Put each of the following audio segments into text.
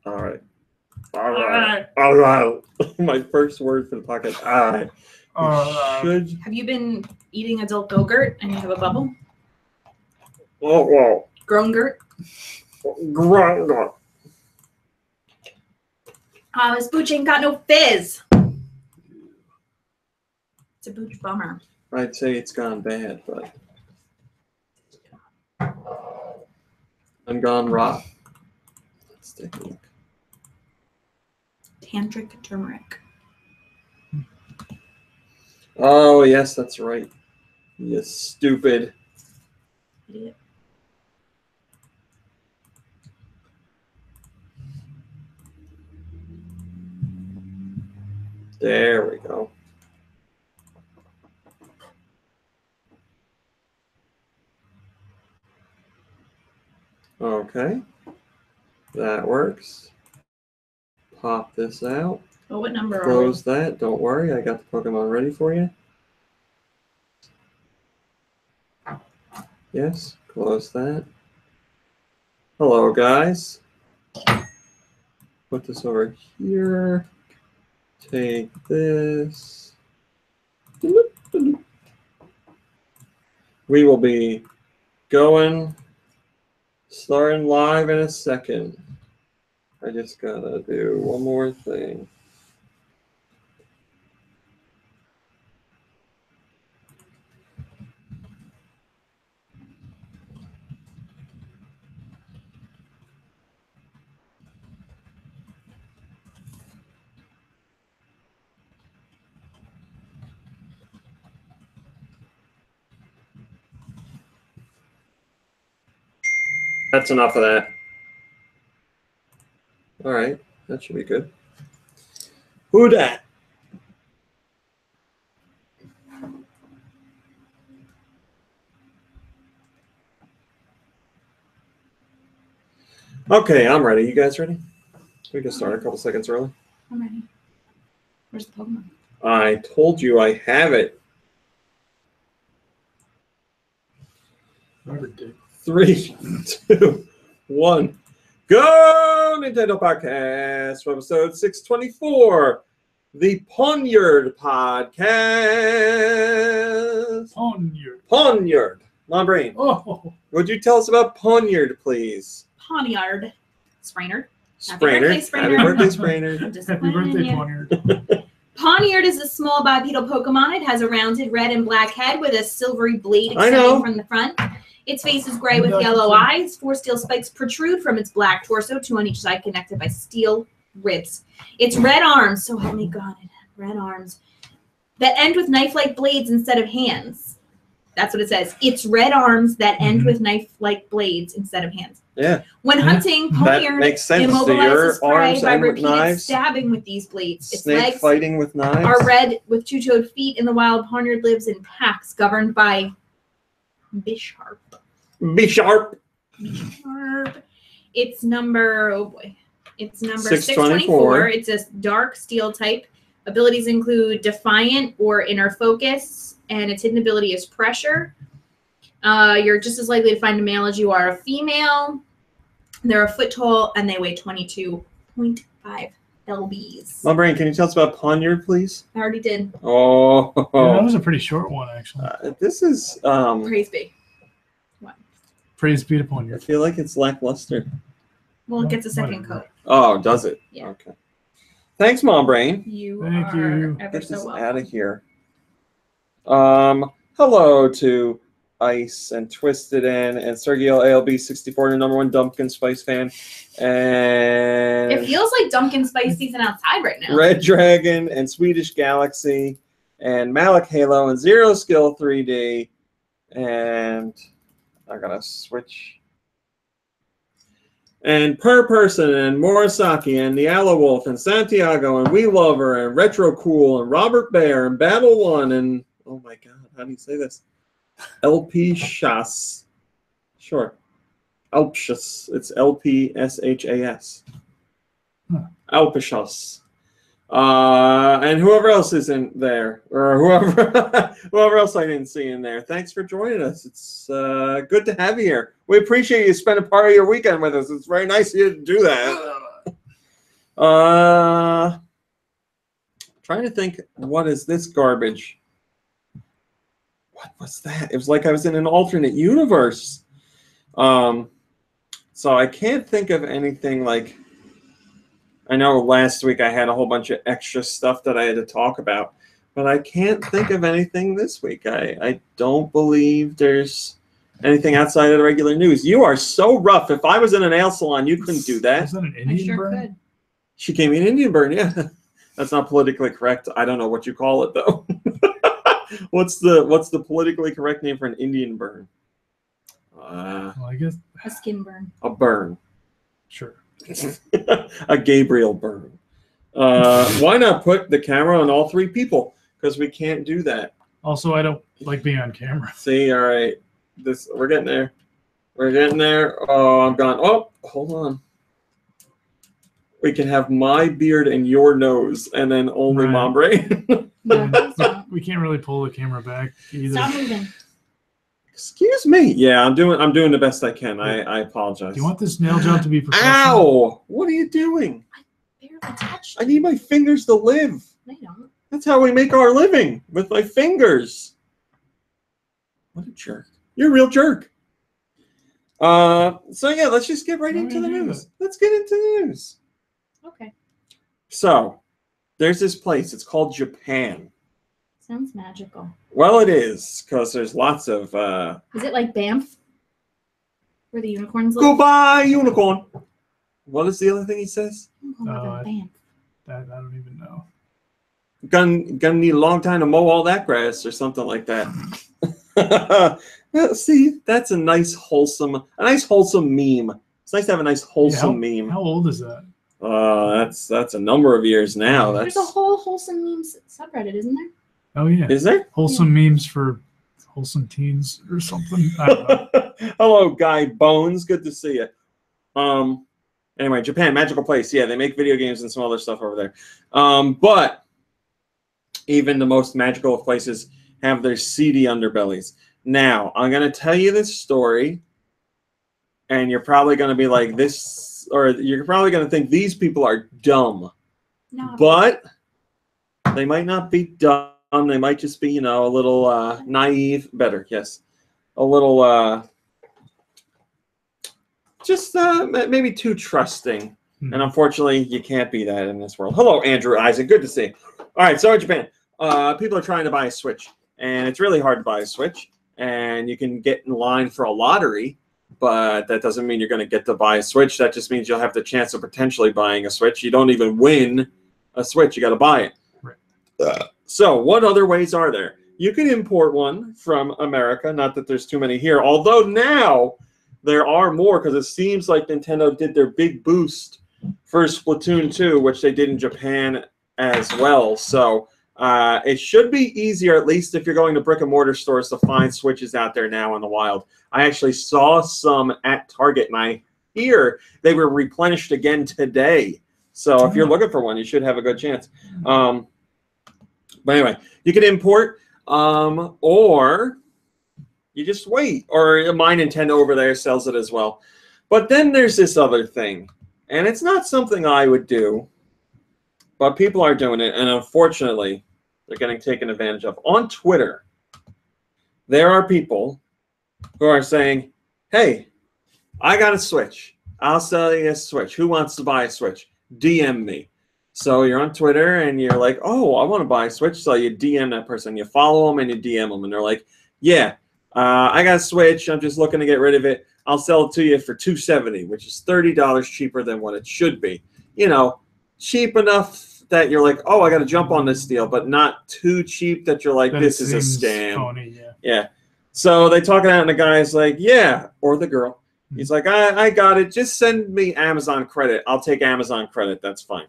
All right. All right. All right. My first word for the podcast. All right. Have you been eating adult Gogurt and you have a bubble? Oh, Gogurt. Gogurt. Oh, this booch ain't got no fizz. It's a booch bummer. I'd say it's gone bad, but I'm gone raw. Let's take a look. Tantric turmeric. Oh, yes, that's right. You stupid. Idiot. There we go. Okay. That works. Pop this out. Oh, what number Close that. Don't worry. I got the Pokemon ready for you. Yes. Close that. Hello, guys. Put this over here. Take this. We will be going, starting live in a second. I just gotta do one more thing. That's enough of that. All right, that should be good. Who dat? Okay, I'm ready. You guys ready? We can start a couple seconds early. I'm ready. Where's the Pokemon? I told you I have it. 3, 2, 1. Go Nintendo Podcast, Webisode 624, the Poniard Podcast. Poniard. My brain. Oh. Would you tell us about Poniard, please? Poniard. Sprainer. Sprainer. Happy birthday, Sprainer. Happy birthday, Poniard. Poniard is a small bipedal Pokemon. It has a rounded red and black head with a silvery blade extending from the front. Its face is gray with yellow eyes. 4 steel spikes protrude from its black torso, 2 on each side connected by steel ribs. Its red arms, so help me God, it had red arms, that end with knife-like blades instead of hands. That's what it says. It's red arms that end with knife-like blades instead of hands. Yeah. When hunting, Poniard immobilizes prey by repeated stabbing with these blades. Its legs fighting with knives are red with 2-toed feet. In the wild, Poniard lives in packs governed by Bisharp. Bisharp. It's number, oh boy. It's number 624. It's a dark steel type. Abilities include Defiant or Inner Focus, and its hidden ability is Pressure. You're just as likely to find a male as you are a female. They're a foot tall, and they weigh 22.5 lbs. My brain, can you tell us about Poniard, please? I already did. Oh. Yeah, that was a pretty short one, actually. This is... Praise be. What? Praise be to I Poniard. feel like it's lackluster. Well, it gets a second coat. Oh, does it? Yeah. Okay. Thanks, Mom Brain. Thank you. Ever Get so this welcome. out of here. Hello to Ice and Twisted and Sergio ALB64, the #1 Dumpkin Spice fan. And It feels like Dunkin' Spice season outside right now. Red Dragon and Swedish Galaxy and Malik Halo and Zero Skill 3D. And I gotta switch. And Per Person and Morisaki and the Aloe Wolf and Santiago and We Lover and Retro Cool and Robert Bear and Battle One and oh my god, how do you say this? LP Shas. Sure. Alpshas. It's LPSHAS. Alpishas. And whoever else is in there, or whoever else I didn't see in there. Thanks for joining us. It's good to have you here. We appreciate you spending part of your weekend with us. It's very nice of you to do that. Trying to think, what is this garbage? What was that? It was like I was in an alternate universe. So I can't think of anything like. I know last week I had a whole bunch of extra stuff that I had to talk about, but I can't think of anything this week. I don't believe there's anything outside of the regular news. You are so rough. If I was in a nail salon, you couldn't do that. Is that an Indian burn? Could. She gave me an Indian burn, yeah. That's not politically correct. I don't know what you call it though. What's the politically correct name for an Indian burn? Well, I guess A skin burn. A burn. Sure. A Gabriel burn. Why not put the camera on all three people? Because we can't do that. Also, I don't like being on camera. See, all right. We're getting there. We're getting there. Oh, I'm gone. Oh, hold on. We can have my beard and your nose, and then only Right. Mom Brain. No, please don't. We can't really pull the camera back either. Stop moving. Excuse me. Yeah, I'm doing the best I can. I apologize. Do you want this nail job to be professional? Ow! What are you doing? Barely touched. I need my fingers to live. No, you don't. That's how we make our living, with my fingers. What a jerk. You're a real jerk. So yeah, let's just get right Why into the would you do news. Let's get into the news. Okay. So, there's this place. It's called Japan. Sounds magical. Well, it is, because there's lots of... Is it like Banff? Where the unicorns live? Goodbye, unicorn. What is the other thing he says? Oh, my Banff. I don't even know. Gonna need a long time to mow all that grass or something like that. See, that's a nice wholesome meme. It's nice to have a nice wholesome meme. How old is that? That's a number of years now. There's a whole wholesome memes subreddit, isn't there? Oh yeah. Is there? Wholesome memes for wholesome teens or something. I don't know. Hello, Guy Bones. Good to see you. Anyway, Japan, magical place. Yeah, they make video games and some other stuff over there. But even the most magical of places have their seedy underbellies. Now, I'm going to tell you this story, and you're probably going to be like this, or you're probably going to think these people are dumb. No. But they might not be dumb. They might just be, a little naive. Better, yes. A little, maybe too trusting. And unfortunately, you can't be that in this world. Hello, Andrew Isaac. Good to see you. All right, so in Japan, people are trying to buy a Switch. And it's really hard to buy a Switch. And you can get in line for a lottery. But that doesn't mean you're going to get to buy a Switch. That just means you'll have the chance of potentially buying a Switch. You don't even win a Switch. You got to buy it. Right. So what other ways are there? You can import one from America. Not that there's too many here. Although now there are more because it seems like Nintendo did their big boost for Splatoon 2, which they did in Japan as well. So it should be easier, at least if you're going to brick-and-mortar stores, to find Switches out there now in the wild. I actually saw some at Target, and I hear they were replenished again today. So if you're looking for one, you should have a good chance. But anyway, you can import, or you just wait. Or My Nintendo over there sells it as well. But then there's this other thing, and it's not something I would do, but people are doing it, and unfortunately, they're getting taken advantage of. On Twitter, there are people who are saying, hey, I got a Switch. I'll sell you a Switch. Who wants to buy a Switch? DM me. So you're on Twitter, and you're like, oh, I want to buy a Switch. So you DM that person. You follow them, and you DM them. And they're like, yeah, I got a Switch. I'm just looking to get rid of it. I'll sell it to you for $270, which is $30 cheaper than what it should be. Cheap enough that you're like, oh, I got to jump on this deal, but not too cheap that you're like, this is a scam. Phony, yeah. So they talk it out, and the guy's like, yeah, or the girl. He's like, I got it. Just send me Amazon credit. I'll take Amazon credit. That's fine.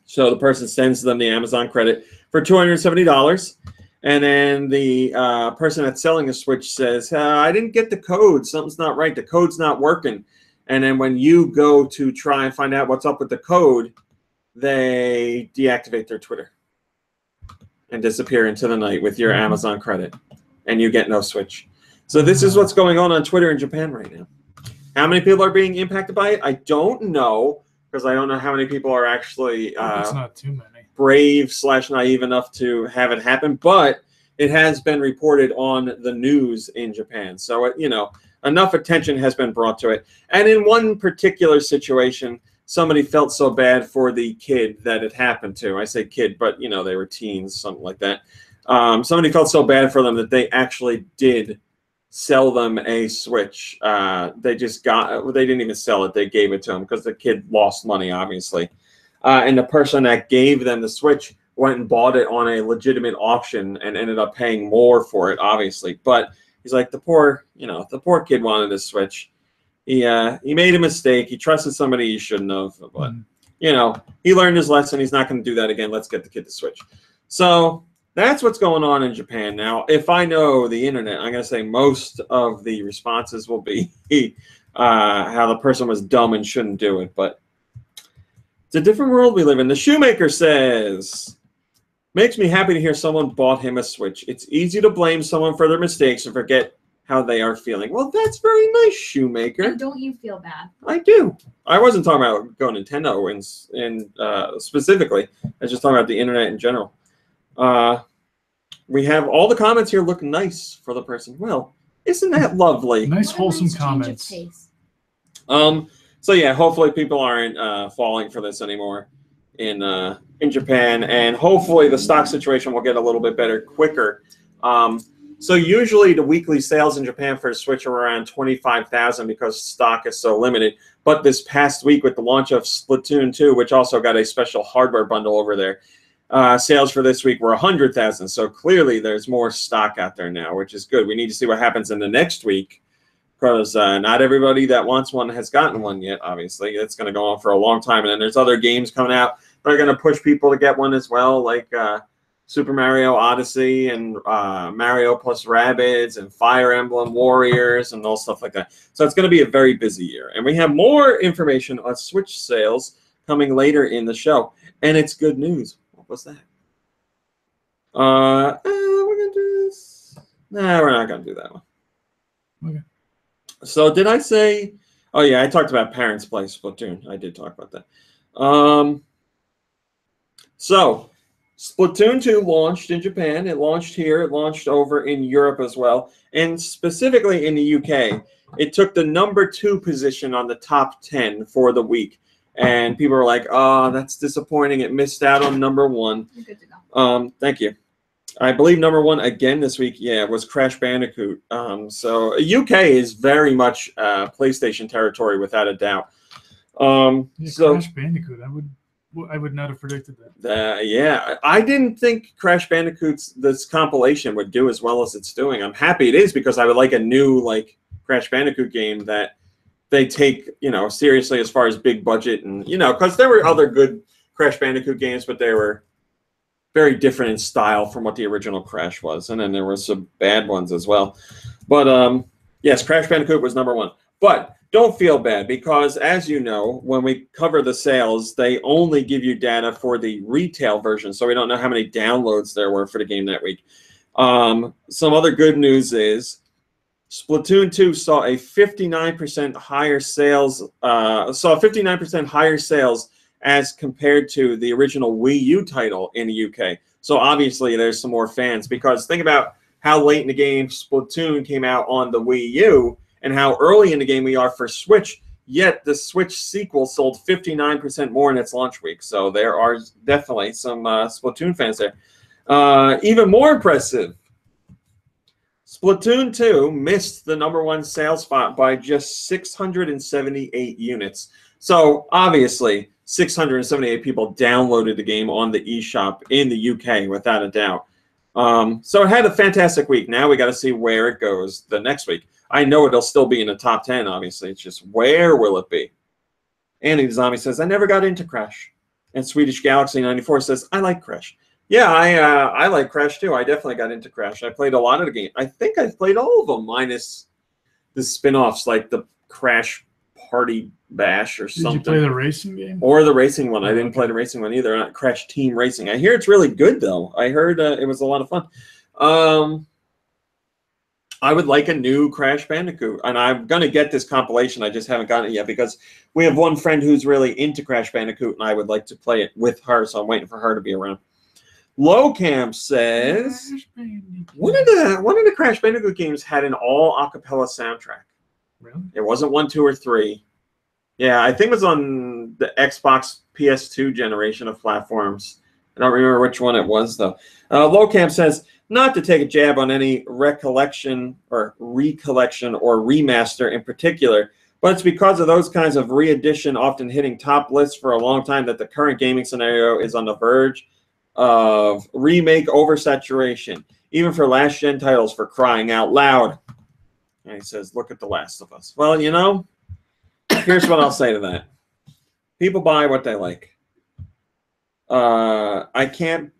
So the person sends them the Amazon credit for $270. And then the person that's selling the Switch says, I didn't get the code. Something's not right. The code's not working. And then when you go to try and find out what's up with the code, they deactivate their Twitter and disappear into the night with your Amazon credit. And you get no Switch. So this is what's going on Twitter in Japan right now. How many people are being impacted by it? I don't know, because I don't know how many people are actually It's not too many. brave/naive enough to have it happen, but it has been reported on the news in Japan. So, you know, enough attention has been brought to it. And in one particular situation, somebody felt so bad for the kid that it happened to. I say kid, but, you know, they were teens, something like that. Somebody felt so bad for them that they actually did sell them a Switch. They didn't even sell it. They gave it to them because the kid lost money, obviously. And the person that gave them the Switch went and bought it on a legitimate auction and ended up paying more for it, obviously. But he's like, the poor kid wanted a Switch. He made a mistake. He trusted somebody he shouldn't have. But, you know, he learned his lesson. He's not going to do that again. Let's get the kid the Switch. So that's what's going on in Japan now. If I know the internet, I'm going to say most of the responses will be how the person was dumb and shouldn't do it. But it's a different world we live in. The Shoemaker says, makes me happy to hear someone bought him a Switch. It's easy to blame someone for their mistakes and forget how they are feeling. Well, that's very nice, Shoemaker. And don't you feel bad? I do. I wasn't talking about GoNintendo in specifically. I was just talking about the internet in general. We have all the comments here look nice for the person. Well, isn't that lovely? Nice, wholesome comments. So yeah, hopefully people aren't falling for this anymore in Japan, and hopefully the stock situation will get a little bit better quicker. So usually the weekly sales in Japan for the Switch are around 25,000 because stock is so limited. But this past week with the launch of Splatoon 2, which also got a special hardware bundle over there, sales for this week were 100,000. So clearly there's more stock out there now, which is good. We need to see what happens in the next week because not everybody that wants one has gotten one yet, obviously. It's going to go on for a long time. And then there's other games coming out that are going to push people to get one as well, like Super Mario Odyssey and Mario plus Rabbids and Fire Emblem Warriors and all stuff like that. So it's going to be a very busy year. And we have more information on Switch sales coming later in the show. And it's good news. What was that? We're going to do this. Nah, we're not going to do that one. Okay. So did I say... Oh, yeah, I talked about Parents Play Splatoon. I did talk about that. So... Splatoon 2 launched in Japan. It launched here. It launched over in Europe as well. And specifically in the UK, it took the #2 position on the top 10 for the week. And people were like, oh, that's disappointing. It missed out on #1. You're good to go. Thank you. I believe #1 again this week, was Crash Bandicoot. So UK is very much PlayStation territory without a doubt. Crash Bandicoot, I would not have predicted that. Yeah, I didn't think Crash Bandicoot's this compilation would do as well as it's doing. I'm happy it is because I would like a new Crash Bandicoot game that they take seriously as far as big budget and because there were other good Crash Bandicoot games, but they were very different in style from what the original Crash was, and then there were some bad ones as well. But yes, Crash Bandicoot was #1, but. Don't feel bad because, as you know, when we cover the sales, they only give you data for the retail version, so we don't know how many downloads there were for the game that week. Some other good news is Splatoon 2 saw a 59% higher sales. Saw 59% higher sales as compared to the original Wii U title in the UK. So obviously, there's some more fans because think about how late in the game Splatoon came out on the Wii U. And how early in the game we are for Switch, yet the Switch sequel sold 59% more in its launch week. So there are definitely some Splatoon fans there. Even more impressive, Splatoon 2 missed the #1 sales spot by just 678 units. So obviously, 678 people downloaded the game on the eShop in the UK, without a doubt. So it had a fantastic week. Now we got to see where it goes the next week. I know it'll still be in the top 10, obviously. It's just where will it be? Andy the Zombie says, I never got into Crash. And Swedish Galaxy 94 says, I like Crash. Yeah, I like Crash too. I definitely got into Crash. I played a lot of the game. I think I played all of them minus the spin-offs like the Crash Party Bash or something. Did you play the racing game? Or the racing one. I didn't play the racing one either. Not Crash Team Racing. I hear it's really good though. I heard it was a lot of fun. I would like a new Crash Bandicoot, and I'm gonna get this compilation. I just haven't gotten it yet because we have one friend who's really into Crash Bandicoot, and I would like to play it with her. So I'm waiting for her to be around. Low Camp says one of the Crash Bandicoot games had an all acapella soundtrack. Really? It wasn't 1, 2, or 3. Yeah, I think it was on the Xbox PS2 generation of platforms. I don't remember which one it was though. Low Camp says, not to take a jab on any recollection or remaster in particular, but it's because of those kinds of re-edition often hitting top lists for a long time that the current gaming scenario is on the verge of remake oversaturation, even for last-gen titles, for crying out loud. And he says, look at The Last of Us. Well, you know, here's what I'll say to that. People buy what they like. I can't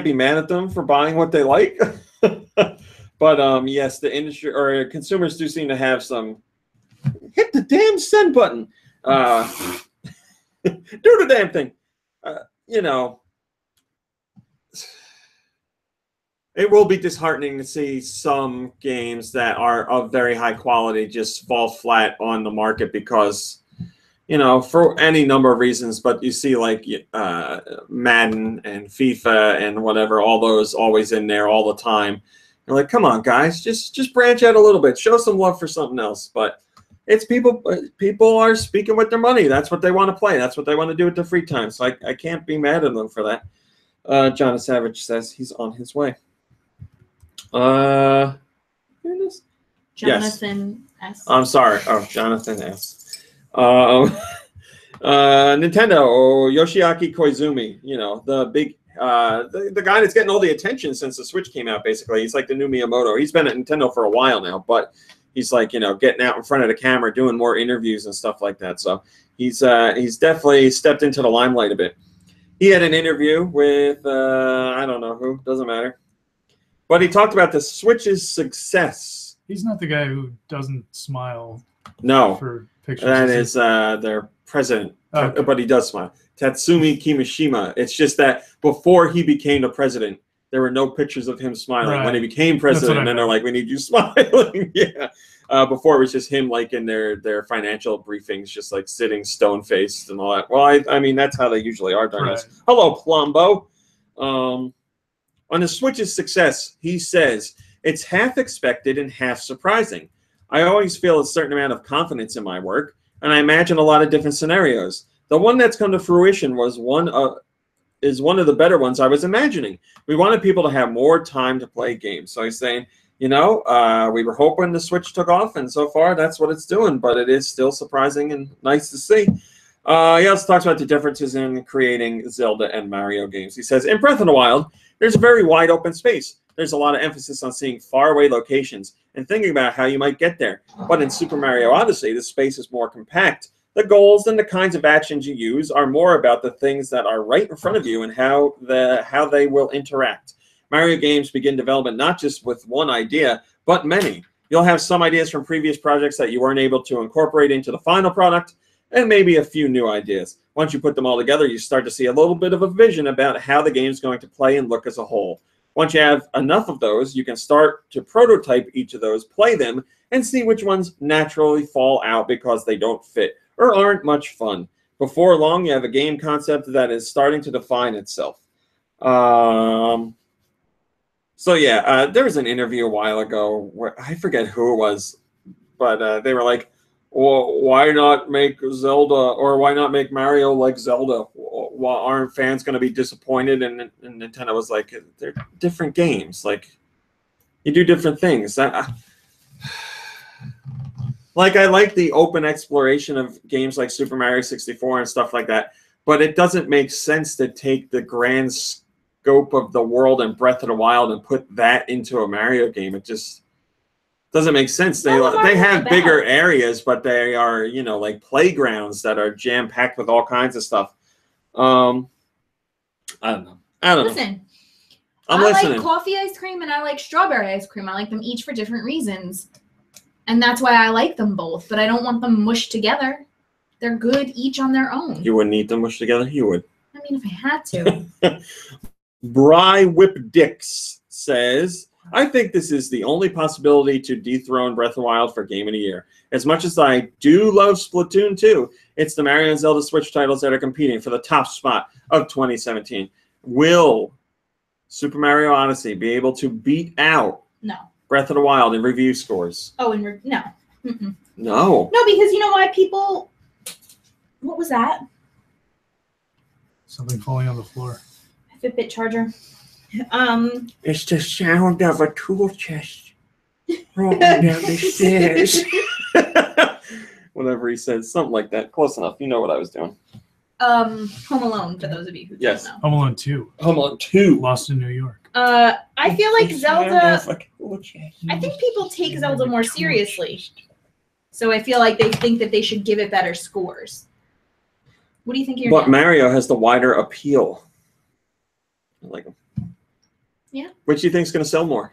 be mad at them for buying what they like. But yes, the industry or consumers do seem to have some. Hit the damn send button. Do the damn thing. You know, it will be disheartening to see some games that are of very high quality just fall flat on the market because, you know, for any number of reasons. But you see like Madden and FIFA and whatever, all those always in there all the time. You're like, come on, guys, just branch out a little bit. Show some love for something else. But it's people are speaking with their money. That's what they want to play. That's what they want to do with their free time. So I can't be mad at them for that. Jonathan Savage says he's on his way. Here it is. Jonathan S. I'm sorry. Oh, Jonathan S. Nintendo, Yoshiaki Koizumi, you know, the big the guy that's getting all the attention since the Switch came out, basically. He's like the new Miyamoto. He's been at Nintendo for a while now, but he's like, you know, getting out in front of the camera, doing more interviews and stuff like that. So he's definitely stepped into the limelight a bit. He had an interview with I don't know who, doesn't matter. But he talked about the Switch's success. He's not the guy who doesn't smile. No, for pictures. That is their president, okay. But he does smile. Tatsumi Kimishima. It's just that before he became the president, there were no pictures of him smiling. Right. When he became president, then they're like, we need you smiling. Yeah. Before it was just him like in their financial briefings, just like sitting stone-faced and all that. Well, I mean, that's how they usually are, darn Right. this. Hello, Plumbo. On the Switch's success, he says, it's half expected and half surprising. I always feel a certain amount of confidence in my work, and I imagine a lot of different scenarios. The one that's come to fruition is one of the better ones I was imagining. We wanted people to have more time to play games. So he's saying, you know, we were hoping the Switch took off, and so far that's what it's doing, but it is still surprising and nice to see. He also talks about the differences in creating Zelda and Mario games. He says, in Breath of the Wild, there's a very wide open space. There's a lot of emphasis on seeing faraway locations and thinking about how you might get there. But in Super Mario Odyssey, the space is more compact. The goals and the kinds of actions you use are more about the things that are right in front of you and how they will interact. Mario games begin development not just with one idea, but many. You'll have some ideas from previous projects that you weren't able to incorporate into the final product, and maybe a few new ideas. Once you put them all together, you start to see a little bit of a vision about how the game's going to play and look as a whole. Once you have enough of those, you can start to prototype each of those, play them, and see which ones naturally fall out because they don't fit or aren't much fun. Before long, you have a game concept that is starting to define itself. So yeah, there was an interview a while ago where I forget who it was, but they were like, well, why not make Zelda or why not make Mario like Zelda? Well, aren't fans going to be disappointed? And Nintendo was like, they're different games. Like, you do different things. Like, I like the open exploration of games like Super Mario 64 and stuff like that, but it doesn't make sense to take the grand scope of the world and Breath of the Wild and put that into a Mario game. It just doesn't make sense. They have bigger areas, but they are, you know, like playgrounds that are jam-packed with all kinds of stuff. I don't know. Listen, I'm I listening. like coffee ice cream and I like strawberry ice cream. I like them each for different reasons. And that's why I like them both, but I don't want them mushed together. They're good each on their own. You wouldn't eat them mushed together? You would. I mean, if I had to. Bry Whip Dix says, I think this is the only possibility to dethrone Breath of the Wild for Game of the Year. As much as I do love Splatoon 2, it's the Mario and Zelda Switch titles that are competing for the top spot of 2017. Will Super Mario Odyssey be able to beat out Breath of the Wild in review scores? Oh, no. Mm-mm. No. No, because you know why people... What was that? Something falling on the floor. Fitbit charger. It's the sound of a tool chest rolling down the stairs. Whatever he said, something like that. Close enough. You know what I was doing. Home Alone, for those of you who don't know. Home Alone 2. Home Alone 2. Lost in New York. I feel like Zelda... I think people take Zelda more seriously. So I feel like they think that they should give it better scores. What do you think? But Mario has the wider appeal. I like him. Yeah. Which do you think is going to sell more?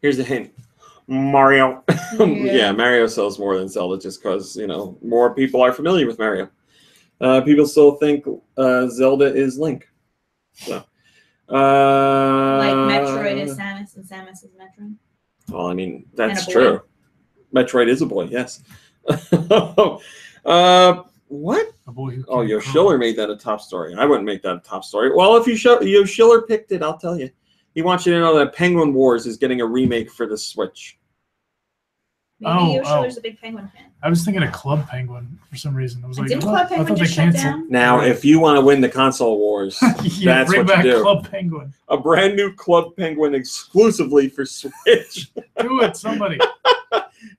Here's a hint. Mario. Yeah, Mario sells more than Zelda just because, you know, more people are familiar with Mario. People still think Zelda is Link. So, like Metroid is Samus and Samus is Metroid. Well, I mean, that's true. Metroid is a boy, yes. What? Oh, Yo Schiller made that a top story. I wouldn't make that a top story. Well, if Yo Schiller picked it, I'll tell you. He wants you to know that Penguin Wars is getting a remake for the Switch. Maybe Yo Schiller's a big Penguin fan. I was thinking of Club Penguin for some reason. I was like, didn't Club Penguin just shut down? Now, if you want to win the console wars, yeah, that's bring what back you do. Club Penguin. A brand new Club Penguin exclusively for Switch. Do it, somebody.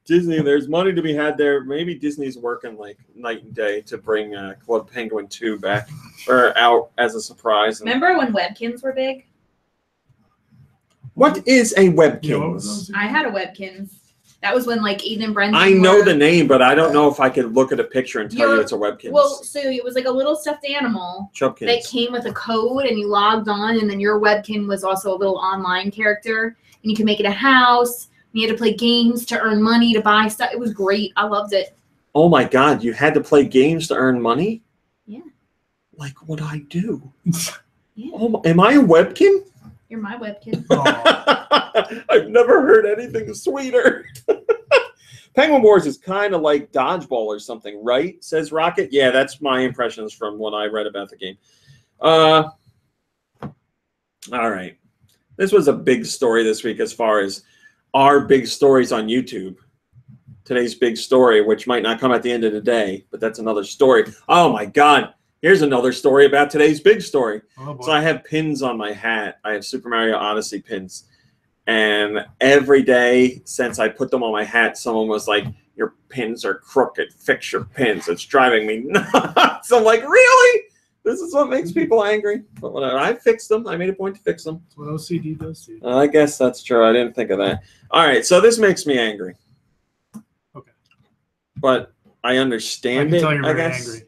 Disney, there's money to be had there. Maybe Disney's working like night and day to bring Club Penguin 2 back or out as a surprise. Remember when Webkins were big? What is a Webkins? I had a Webkins. That was when like Eden and Brendan I know the name, but I don't know if I could look at a picture and tell you it's a Webkins. Well, so it was like a little stuffed animal Chubkins. that came with a code, and you logged on, and then your Webkin was also a little online character, and you could make it a house. And you had to play games to earn money to buy stuff. It was great. I loved it. Oh my God! You had to play games to earn money? Yeah. Like what I do? Yeah. Oh, am I a Webkin? You're my Webkin. I've never heard anything sweeter. Penguin Wars is kind of like Dodgeball or something, right? Says Rocket. Yeah, that's my impressions from what I read about the game. All right. This was a big story this week as far as our big stories on YouTube. Today's big story, which might not come at the end of the day, but that's another story. Oh, my God. Here's another story about today's big story. Oh, so I have pins on my hat. I have Super Mario Odyssey pins. And every day since I put them on my hat, someone was like, your pins are crooked. Fix your pins. It's driving me nuts. I'm like, really? This is what makes people angry? But whatever. I fixed them. I made a point to fix them. That's what OCD does to you. I guess that's true. I didn't think of that. All right. So this makes me angry. Okay. But I understand it, I guess.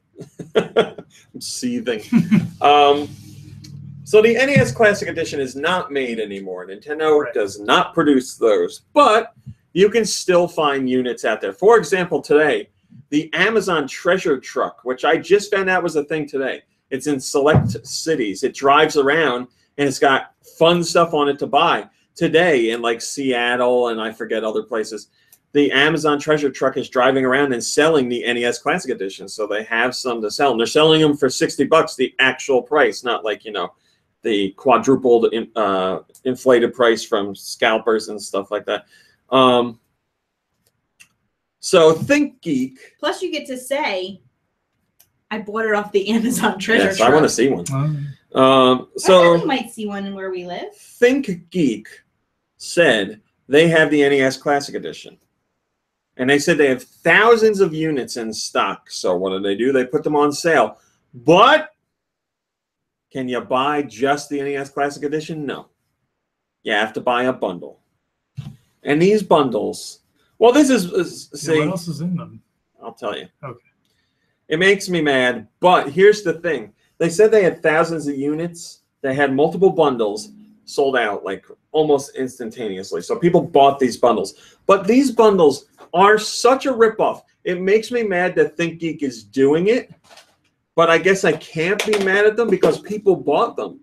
Angry. I'm seething. So the NES Classic Edition is not made anymore. Nintendo does not produce those, but you can still find units out there. For example, today, the Amazon Treasure Truck, which I just found out was a thing today. It's in select cities. It drives around, and it's got fun stuff on it to buy. Today, in like Seattle and I forget other places, the Amazon Treasure Truck is driving around and selling the NES Classic Edition. So they have some to sell. And they're selling them for $60, the actual price, not like, you know, the quadrupled inflated price from scalpers and stuff like that. So ThinkGeek. Plus you get to say, I bought it off the Amazon Treasure Truck. I want to see one. So I think we might see one in where we live. ThinkGeek said they have the NES Classic Edition. And they said they have thousands of units in stock. So what do? They put them on sale. But can you buy just the NES Classic Edition? No. You have to buy a bundle. And these bundles, well, this is see, what else is in them? I'll tell you. Okay. It makes me mad, but here's the thing. They said they had thousands of units. They had multiple bundles sold out like almost instantaneously. So people bought these bundles. But these bundles are such a ripoff. It makes me mad that ThinkGeek is doing it. But I guess I can't be mad at them because people bought them.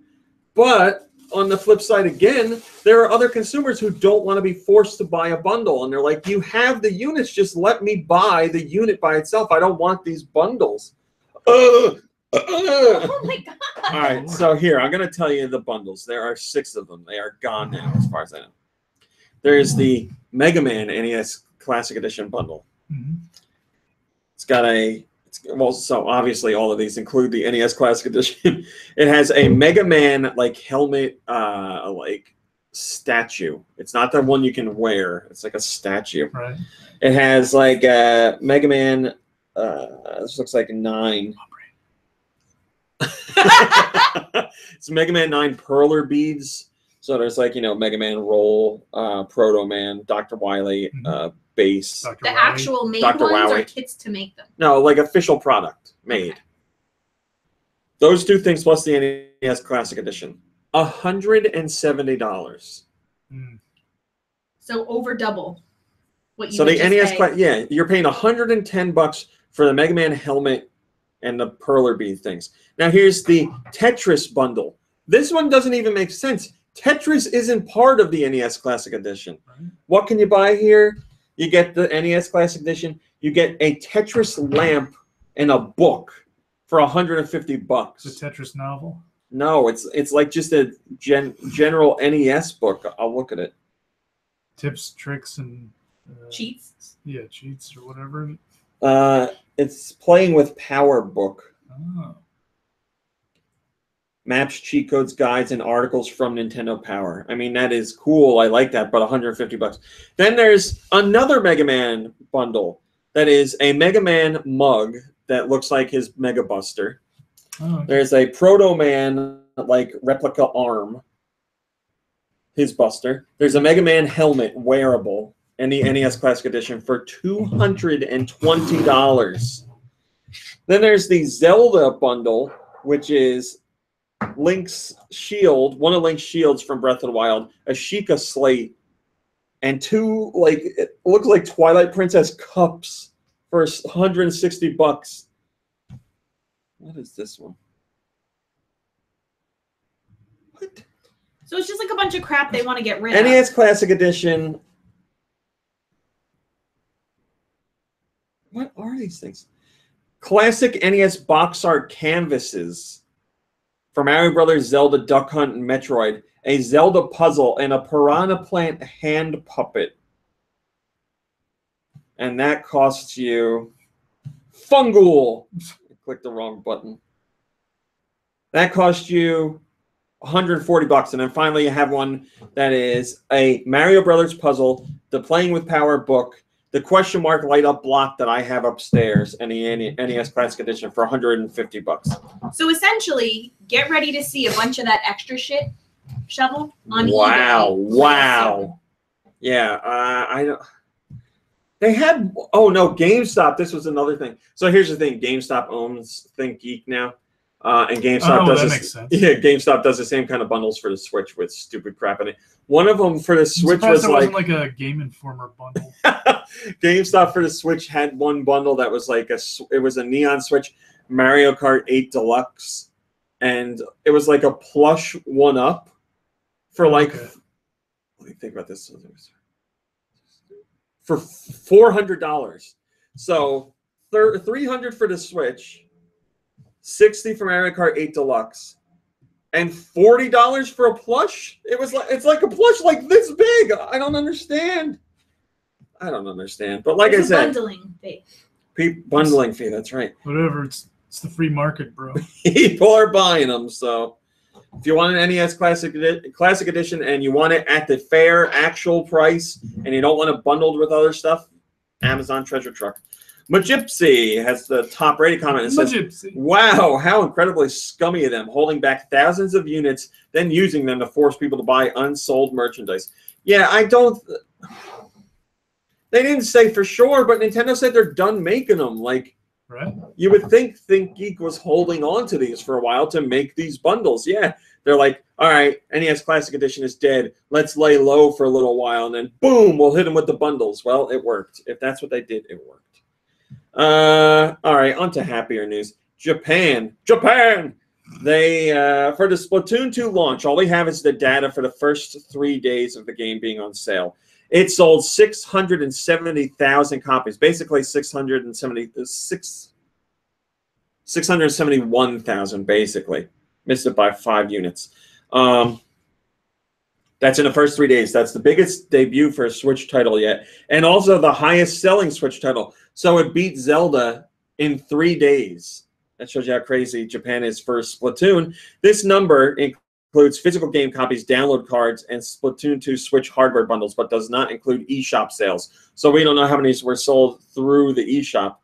But on the flip side again, there are other consumers who don't want to be forced to buy a bundle. And they're like, you have the units, just let me buy the unit by itself. I don't want these bundles. Oh my God. All right, so here, I'm going to tell you the bundles. There are 6 of them. They are gone now, as far as I know. There's the Mega Man NES Classic Edition bundle. It's got well, so obviously all of these include the NES Classic Edition. It has a Mega Man like helmet, like statue. It's not the one you can wear. It's like a statue. Right. It has like Mega Man. This looks like 9. It's Mega Man 9 perler beads. So there's like, you know, Mega Man Roll, Proto Man, Dr. Wily, Base. Dr. The Wily. actual made Dr. ones Wowie. or kits to make them? No, like official product made. Okay. Those 2 things plus the NES Classic Edition. $170. So over double what you So would the just NES, pay. yeah, you're paying $110 for the Mega Man helmet and the perler bead things. Now here's the Tetris Bundle. This one doesn't even make sense. Tetris isn't part of the NES Classic Edition. Right. What can you buy here? You get the NES Classic Edition. You get a Tetris lamp and a book for $150. It's a Tetris novel. No, it's like just a general NES book. I'll look at it. Tips, tricks, and Cheats? Yeah, cheats or whatever. It's playing with Power book. Oh. Maps, cheat codes, guides, and articles from Nintendo Power. I mean, that is cool. I like that, but $150. Then there's another Mega Man bundle that is a Mega Man mug that looks like his Mega Buster. Oh, okay. There's a Proto Man like replica arm, his Buster. There's a Mega Man helmet wearable in the NES Classic Edition for $220. Then there's the Zelda bundle, which is Link's shield, one of Link's shields from Breath of the Wild, a Sheikah slate, and 2 like it looks like Twilight Princess cups for $160. What is this one? What? So it's just like a bunch of crap they want to get rid of. NES Classic Edition. What are these things? Classic NES box art canvases for Mario Brothers, Zelda, Duck Hunt, and Metroid. A Zelda puzzle and a Piranha Plant hand puppet. And that costs you Fungool. I clicked the wrong button. That costs you $140. And then finally you have one that is a Mario Brothers puzzle, the Playing with Power book, the question mark light up block that I have upstairs, and the NES Classic Edition for $150. So essentially, get ready to see a bunch of that extra shit shovel on Wow! eBay. Wow! Yeah, I don't. They had. Oh no, GameStop. This was another thing. So here's the thing: GameStop owns ThinkGeek now, and GameStop does. That makes sense. Yeah, GameStop does the same kind of bundles for the Switch with stupid crap in it. One of them for the Switch was wasn't like a Game Informer bundle. GameStop for the Switch had one bundle that was like it was a neon Switch Mario Kart 8 Deluxe, and it was like a plush 1-up for like. Okay. Let me think about this. For $400, so $300 for the Switch, $60 for Mario Kart 8 Deluxe, and $40 for a plush. It's like a plush like this big. I don't understand. But like There's I said, bundling fee. Bundling fee. That's right. Whatever. It's the free market, bro. People are buying them. So if you want an NES Classic Edition and you want it at the fair actual price and you don't want it bundled with other stuff, Amazon Treasure Truck. Majipsy has the top rated comment and says, Majipsy. wow, how incredibly scummy of them, holding back thousands of units, then using them to force people to buy unsold merchandise. Yeah, I don't... They didn't say for sure, but Nintendo said they're done making them. Like, Right. you would think ThinkGeek was holding on to these for a while to make these bundles. Yeah, they're like, all right, NES Classic Edition is dead. Let's lay low for a little while, and then boom, we'll hit them with the bundles. Well, it worked. If that's what they did, it worked. All right, on to happier news. Japan. They for the Splatoon 2 launch, all we have is the data for the first 3 days of the game being on sale. It sold 670,000 copies, basically 671,000, basically. Missed it by 5 units. That's in the first 3 days. That's the biggest debut for a Switch title yet, and also the highest selling Switch title. So it beat Zelda in 3 days. That shows you how crazy Japan is for Splatoon. This number includes physical game copies, download cards, and Splatoon 2 Switch hardware bundles, but does not include eShop sales. So we don't know how many were sold through the eShop.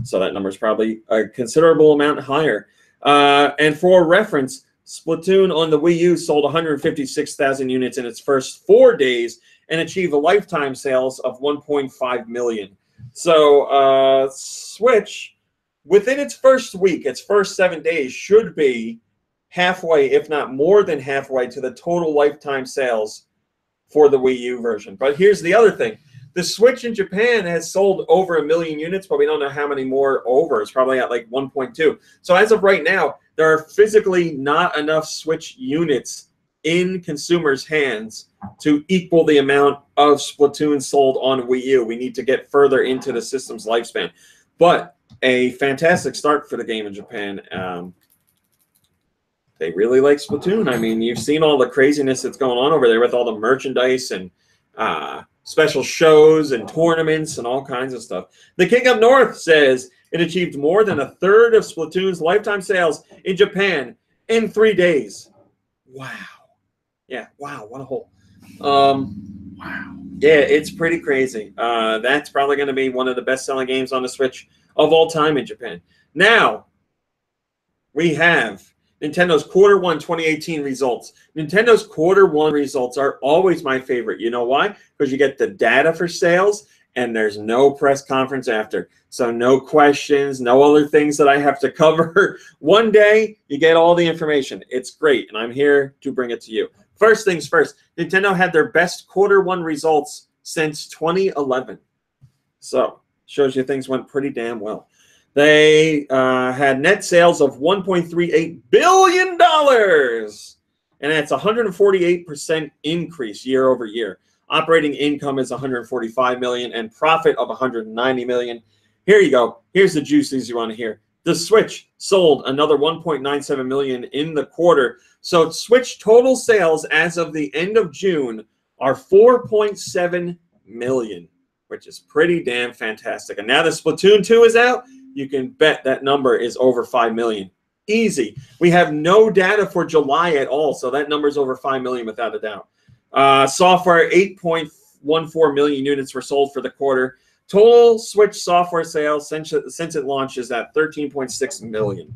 So that number is probably a considerable amount higher. And for reference, Splatoon on the Wii U sold 156,000 units in its first 4 days and achieved a lifetime sales of 1.5 million. So Switch, within its first week, its first 7 days, should be halfway, if not more than halfway, to the total lifetime sales for the Wii U version. But here's the other thing. The Switch in Japan has sold over 1 million units, but we don't know how many more over. It's probably at like 1.2. So as of right now, there are physically not enough Switch units in consumers' hands to equal the amount of Splatoon sold on Wii U. We need to get further into the system's lifespan. But a fantastic start for the game in Japan. They really like Splatoon. I mean, you've seen all the craziness that's going on over there with all the merchandise and special shows and tournaments and all kinds of stuff. The King Up North says it achieved more than a third of Splatoon's lifetime sales in Japan in 3 days. Wow. Yeah, wow, what a hole. Wow. Yeah, it's pretty crazy. That's probably going to be one of the best-selling games on the Switch of all time in Japan. Now, we have Nintendo's Q1 2018 results. Nintendo's Q1 results are always my favorite. You know why? Because you get the data for sales, and there's no press conference after. So no questions, no other things that I have to cover. One day, you get all the information. It's great, and I'm here to bring it to you. First things first, Nintendo had their best Q1 results since 2011. So, shows you things went pretty damn well. They had net sales of $1.38 billion, and that's a 148% increase year over year. Operating income is $145 million, and profit of $190 million. Here you go. Here's the juices you want to hear. The Switch sold another 1.97 million in the quarter. So Switch total sales as of the end of June are 4.7 million, which is pretty damn fantastic. And now that Splatoon 2 is out, you can bet that number is over 5 million. Easy. We have no data for July at all, so that number is over 5 million without a doubt. Software, 8.14 million units were sold for the quarter. Total Switch software sales since it launched is at 13.6 million.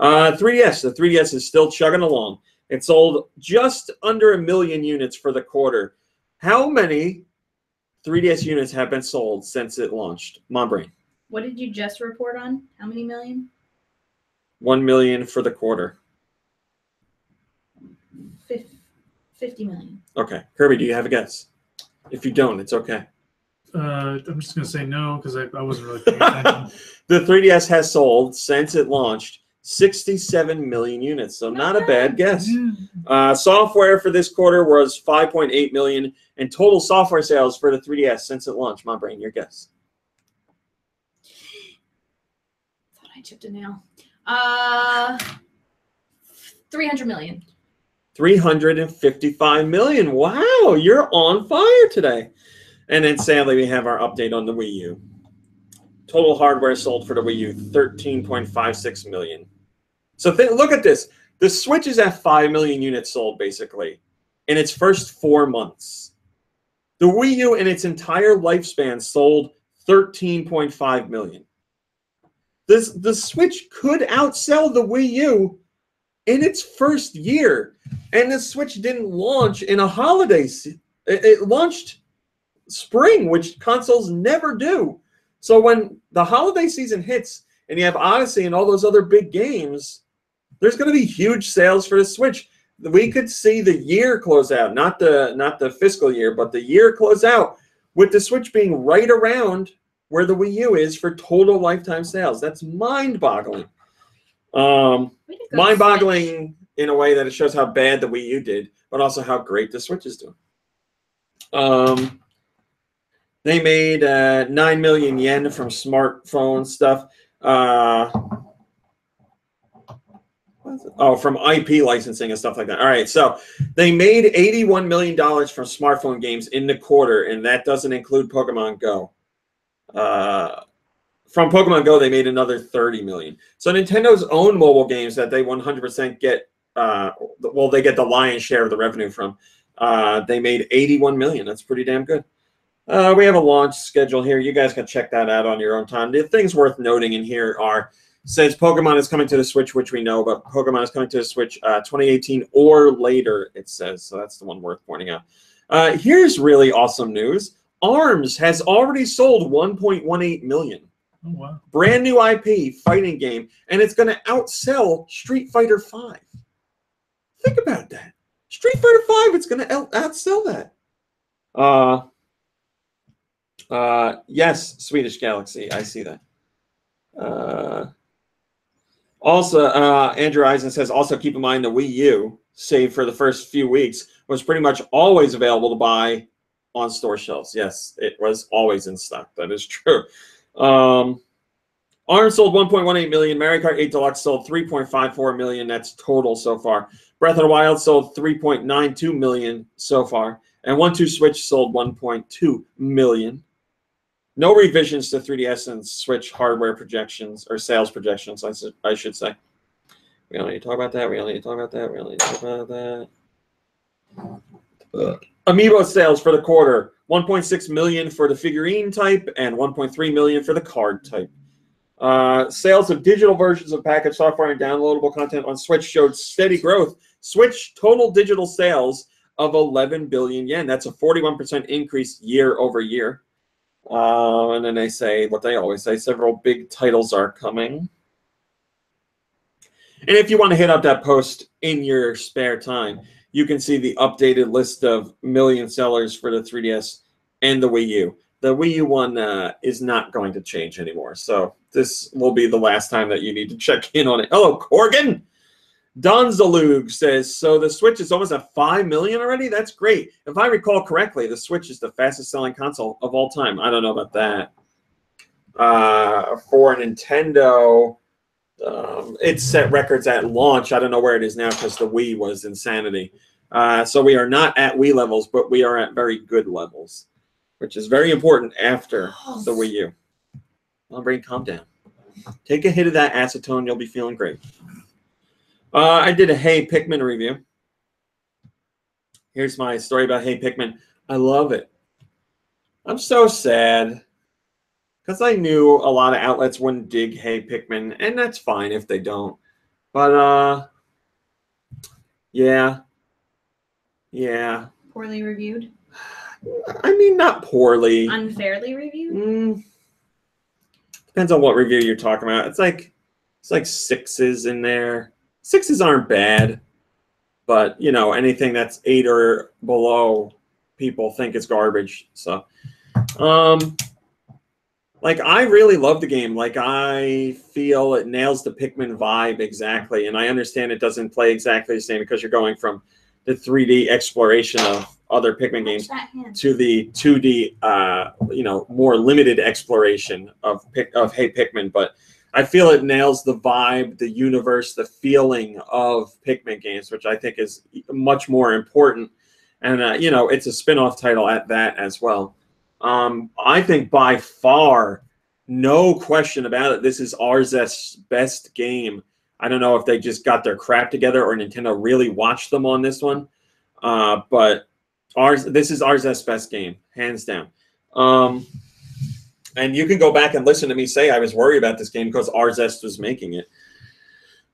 3DS, the 3DS is still chugging along. It sold just under 1 million units for the quarter. How many 3DS units have been sold since it launched? Mom Brain. What did you just report on? How many million? 1 million for the quarter. 50 million. Okay. Kirby, do you have a guess? If you don't, it's okay. I'm just going to say no because I wasn't really paying attention. The 3DS has sold, since it launched, 67 million units. So not a bad guess. Software for this quarter was 5.8 million, and total software sales for the 3DS since it launched. My brain, your guess. Thought I chipped a nail. 300 million. 355 million. Wow, you're on fire today. And then sadly, we have our update on the Wii U. Total hardware sold for the Wii U, 13.56 million. So look at this. The Switch is at 5 million units sold, basically, in its first 4 months. The Wii U in its entire lifespan sold 13.5 million. The Switch could outsell the Wii U in its first year. And the Switch didn't launch in a holiday season. It launched spring, which consoles never do. So when the holiday season hits and you have Odyssey and all those other big games, there's going to be huge sales for the Switch. We could see the year close out, not the fiscal year, but the year close out with the Switch being right around where the Wii U is for total lifetime sales. That's mind-boggling. Mind-boggling in a way that it shows how bad the Wii U did, but also how great the Switch is doing. They made 9 million yen from smartphone stuff. From IP licensing and stuff like that. All right, so they made $81 million from smartphone games in the quarter, and that doesn't include Pokemon Go. From Pokemon Go, they made another $30 million. So Nintendo's own mobile games that they 100% get, they get the lion's share of the revenue from. They made $81 million. That's pretty damn good. We have a launch schedule here. You guys can check that out on your own time. The things worth noting in here are, says Pokemon is coming to the Switch, which we know, but Pokemon is coming to the Switch 2018 or later, it says. So that's the one worth pointing out. Here's really awesome news. ARMS has already sold 1.18 million. Oh, wow. Brand new IP, fighting game, and it's going to outsell Street Fighter V. Think about that. Street Fighter V, it's going to outsell that. Yes, Swedish Galaxy, I see that. Also, Andrew Eisen says, also keep in mind the Wii U, save for the first few weeks, was pretty much always available to buy on store shelves. Yes, it was always in stock. That is true. ARMS sold 1.18 million. Mario Kart 8 Deluxe sold 3.54 million. That's total so far. Breath of the Wild sold 3.92 million so far. And 1-2 Switch sold 1.2 million. No revisions to 3DS and Switch hardware projections, or sales projections, I should say. We don't need to talk about that. We don't need to talk about that. We don't need to talk about that. Amiibo sales for the quarter. 1.6 million for the figurine type and 1.3 million for the card type. Sales of digital versions of packaged software and downloadable content on Switch showed steady growth. Switch total digital sales of 11 billion yen. That's a 41% increase year over year. And then they say what they always say, several big titles are coming. And if you want to hit up that post in your spare time, you can see the updated list of million sellers for the 3DS and the Wii U. The Wii U one is not going to change anymore. So this will be the last time that you need to check in on it. Hello, Corgan. Donzalug says, so the Switch is almost at 5 million already? That's great. If I recall correctly, the Switch is the fastest selling console of all time. I don't know about that. For Nintendo, it set records at launch. I don't know where it is now because the Wii was insanity. So we are not at Wii levels, but we are at very good levels, which is very important after the Wii U. Well, brain, calm down. Take a hit of that acetone. You'll be feeling great. I did a Hey Pikmin review. Here's my story about Hey Pikmin. I love it. I'm so sad because I knew a lot of outlets wouldn't dig Hey Pikmin, and that's fine if they don't. But yeah. Poorly reviewed. I mean, not poorly. Unfairly reviewed. Depends on what review you're talking about. It's like 6s in there. 6s aren't bad, but you know, anything that's 8 or below, people think it's garbage. So, like, I really love the game. Like, I feel it nails the Pikmin vibe exactly, and I understand it doesn't play exactly the same because you're going from the 3D exploration of other Pikmin games to the 2D, you know, more limited exploration of Hey Pikmin, but I feel it nails the vibe, the universe, the feeling of Pikmin games, which I think is much more important. And, you know, it's a spin-off title at that as well. I think by far, no question about it, this is Arzest's best game. I don't know if they just got their crap together or Nintendo really watched them on this one. But this is Arzest's best game, hands down. And you can go back and listen to me say I was worried about this game because Arzest was making it.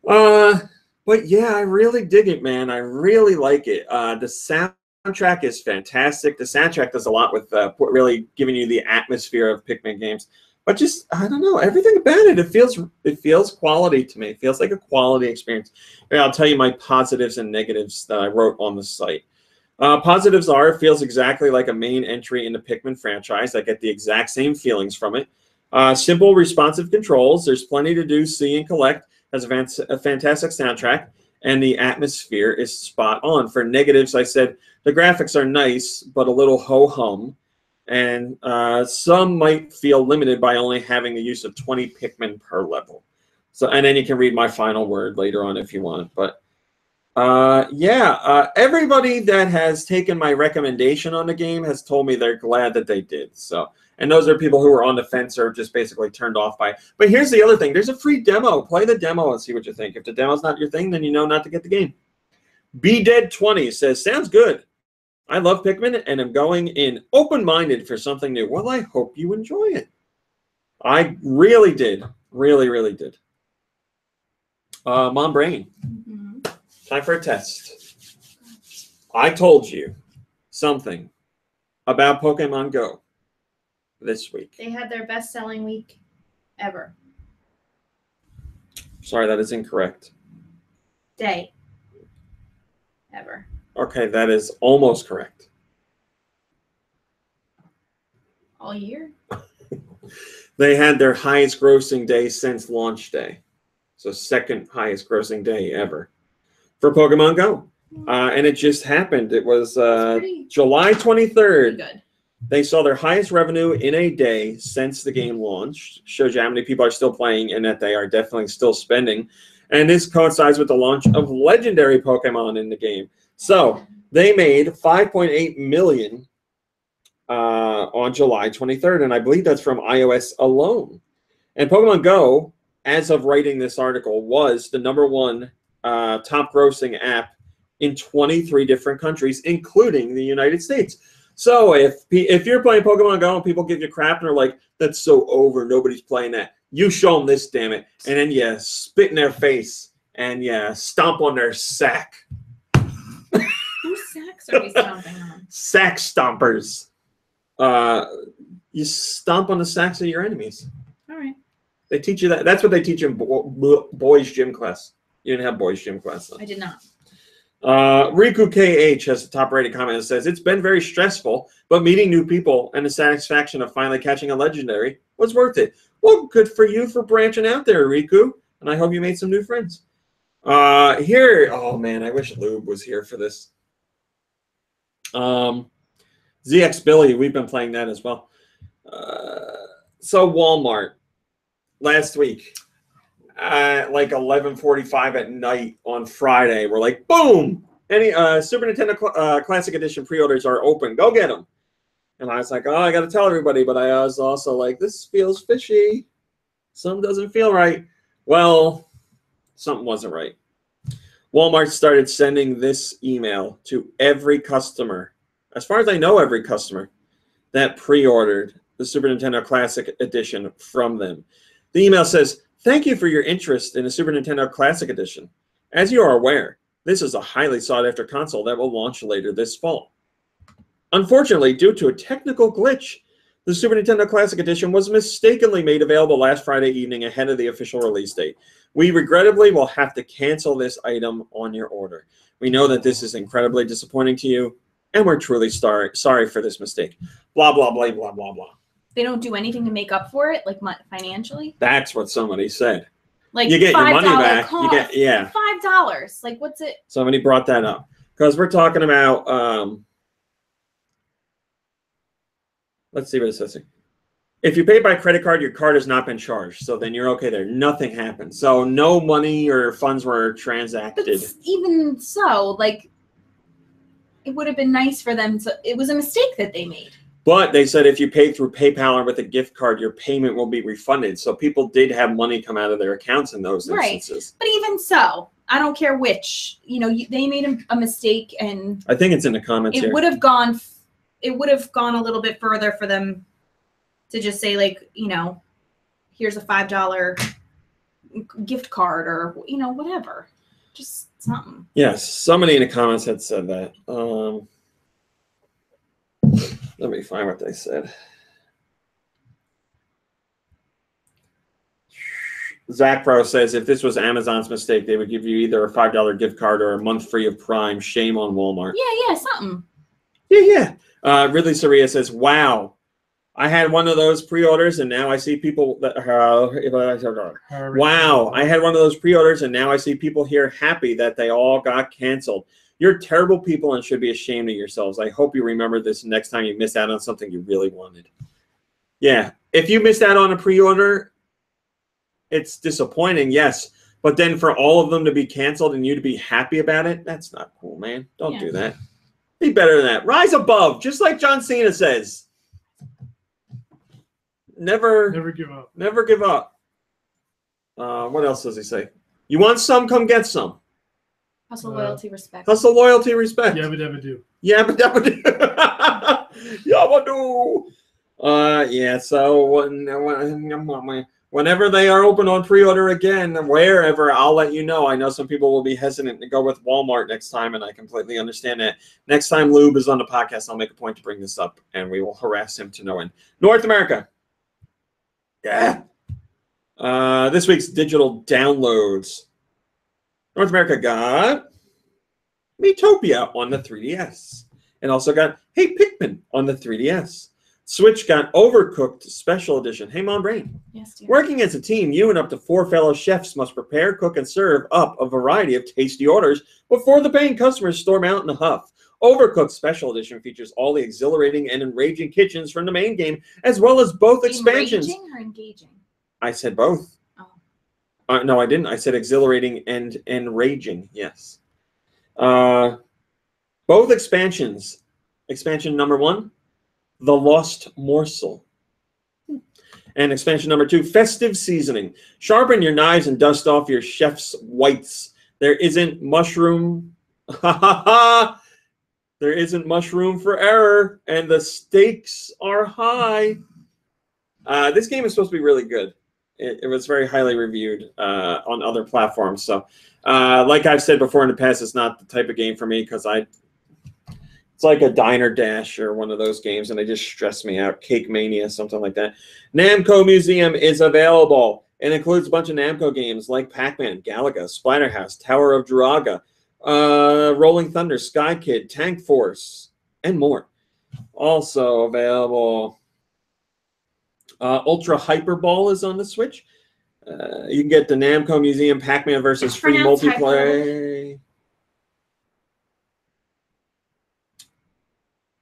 But yeah, I really dig it, man. I really like it. The soundtrack is fantastic. The soundtrack does a lot with really giving you the atmosphere of Pikmin games. But just, I don't know, everything about it, it feels quality to me. It feels like a quality experience. Here, I'll tell you my positives and negatives that I wrote on the site. Positives are, it feels exactly like a main entry in the Pikmin franchise. I get the exact same feelings from it. Simple, responsive controls. There's plenty to do, see, and collect. has a fantastic soundtrack, and the atmosphere is spot on. For negatives, I said the graphics are nice, but a little ho-hum, and some might feel limited by only having the use of 20 Pikmin per level. So, and then you can read my final word later on if you want. But everybody that has taken my recommendation on the game has told me they're glad that they did. So. And those are people who are on the fence or just basically turned off by it. But here's the other thing. There's a free demo. Play the demo and see what you think. If the demo's not your thing, then you know not to get the game. BDead20 says, sounds good. I love Pikmin and am going in open-minded for something new. Well, I hope you enjoy it. I really did. Really, really did. Mom Brain. Time for a test. I told you something about Pokemon Go this week. They had their best-selling week ever. Sorry, that is incorrect. Day. Ever. Okay, that is almost correct. All year? They had their highest grossing day since launch day. So second highest grossing day ever for Pokemon Go. And it just happened. It was July 23rd. Good. They saw their highest revenue in a day since the game launched. Shows you how many people are still playing and that they are definitely still spending. And this coincides with the launch of legendary Pokemon in the game. So they made $5.8 million on July 23rd, and I believe that's from iOS alone. And Pokemon Go, as of writing this article, was the #1 top grossing app in 23 different countries, including the United States. So if you're playing Pokemon Go and people give you crap and are like, that's so over, nobody's playing that, you show them this, damn it. And then you spit in their face and you stomp on their sack. Whose sacks are we stomping on? Sack stompers. You stomp on the sacks of your enemies. All right. They teach you that. That's what they teach in boys' gym class. You didn't have boys' gym class, though. I did not. Riku KH has a top-rated comment that says, it's been very stressful, but meeting new people and the satisfaction of finally catching a legendary was worth it. Well, good for you for branching out there, Riku, and I hope you made some new friends. Oh, man, I wish Lube was here for this. ZX Billy, we've been playing that as well. So Walmart, last week, like 11:45 at night on Friday, we're like, boom! Any Super Nintendo Classic Edition pre-orders are open. Go get them. And I was like, oh, I got to tell everybody. But I was also like, this feels fishy. Something doesn't feel right. Well, something wasn't right. Walmart started sending this email to every customer, as far as I know, every customer that pre-ordered the Super Nintendo Classic Edition from them. The email says, thank you for your interest in the Super Nintendo Classic Edition. As you are aware, this is a highly sought-after console that will launch later this fall. Unfortunately, due to a technical glitch, the Super Nintendo Classic Edition was mistakenly made available last Friday evening ahead of the official release date. We regrettably will have to cancel this item on your order. We know that this is incredibly disappointing to you, and we're truly sorry for this mistake. Blah, blah, blah, blah, blah, blah. They don't do anything to make up for it, like financially? That's what somebody said. Like you get your money back. Cost. You get, yeah. $5. Like, what's it? Somebody brought that up. Because we're talking about, let's see what it says here. If you pay by credit card, your card has not been charged. So then you're okay there. Nothing happened. So no money or funds were transacted. But even so, like, it would have been nice for them to, it was a mistake that they made. But they said if you pay through PayPal or with a gift card, your payment will be refunded. So people did have money come out of their accounts in those instances. But even so, I don't care which. You know, they made a mistake, and I think it's in the comments here. It would have gone a little bit further for them to just say, like, you know, here's a $5 gift card, or, you know, whatever. Just something. Yes, somebody in the comments had said that. Let me find what they said. Zach Pro says, if this was Amazon's mistake, they would give you either a $5 gift card or a month free of Prime. Shame on Walmart. Yeah, something. Yeah. Ridley Soria says, wow. I had one of those pre-orders, and now I see people that. Wow, I had one of those pre-orders, and now I see people here happy that they all got canceled. You're terrible people and should be ashamed of yourselves. I hope you remember this next time you miss out on something you really wanted. Yeah, if you missed out on a pre-order, it's disappointing, yes. But then for all of them to be canceled and you to be happy about it, that's not cool, man. Don't do that. Be better than that. Rise above, just like John Cena says. Never give up. Never give up. What else does he say? You want some? Come get some. Hustle, loyalty, respect. Hustle, loyalty, respect. Yabba dabba do. Yabba dabba do. Yabba do. Yeah. So whenever they are open on pre-order again, wherever, I'll let you know. I know some people will be hesitant to go with Walmart next time, and I completely understand that. Next time Lube is on the podcast, I'll make a point to bring this up, and we will harass him to no end. North America. Yeah. This week's digital downloads. North America got Miitopia on the 3DS. And also got Hey Pikmin on the 3DS. Switch got Overcooked Special Edition. Hey, Mom Brain. Yes, dear. Working as a team, you and up to 4 fellow chefs must prepare, cook, and serve up a variety of tasty orders before the paying customers storm out in a huff. Overcooked Special Edition features all the exhilarating and enraging kitchens from the main game, as well as both expansions. Enraging or engaging? I said both. Oh. No, I didn't. I said exhilarating and enraging. Yes. Both expansions. Expansion number 1, The Lost Morsel. And expansion number 2, Festive Seasoning. Sharpen your knives and dust off your chef's whites. There isn't mushroom. There isn't much room for error, and the stakes are high. This game is supposed to be really good. It was very highly reviewed on other platforms. So, like I've said before in the past, it's not the type of game for me because it's like a Diner Dash or one of those games, and they just stress me out. Cake Mania, something like that. Namco Museum is available. It includes a bunch of Namco games like Pac-Man, Galaga, Splatterhouse, Tower of Druaga, Rolling Thunder, Sky Kid, Tank Force, and more. Also available, Ultra Hyper Ball is on the Switch. You can get the Namco Museum Pac-Man versus free multiplayer.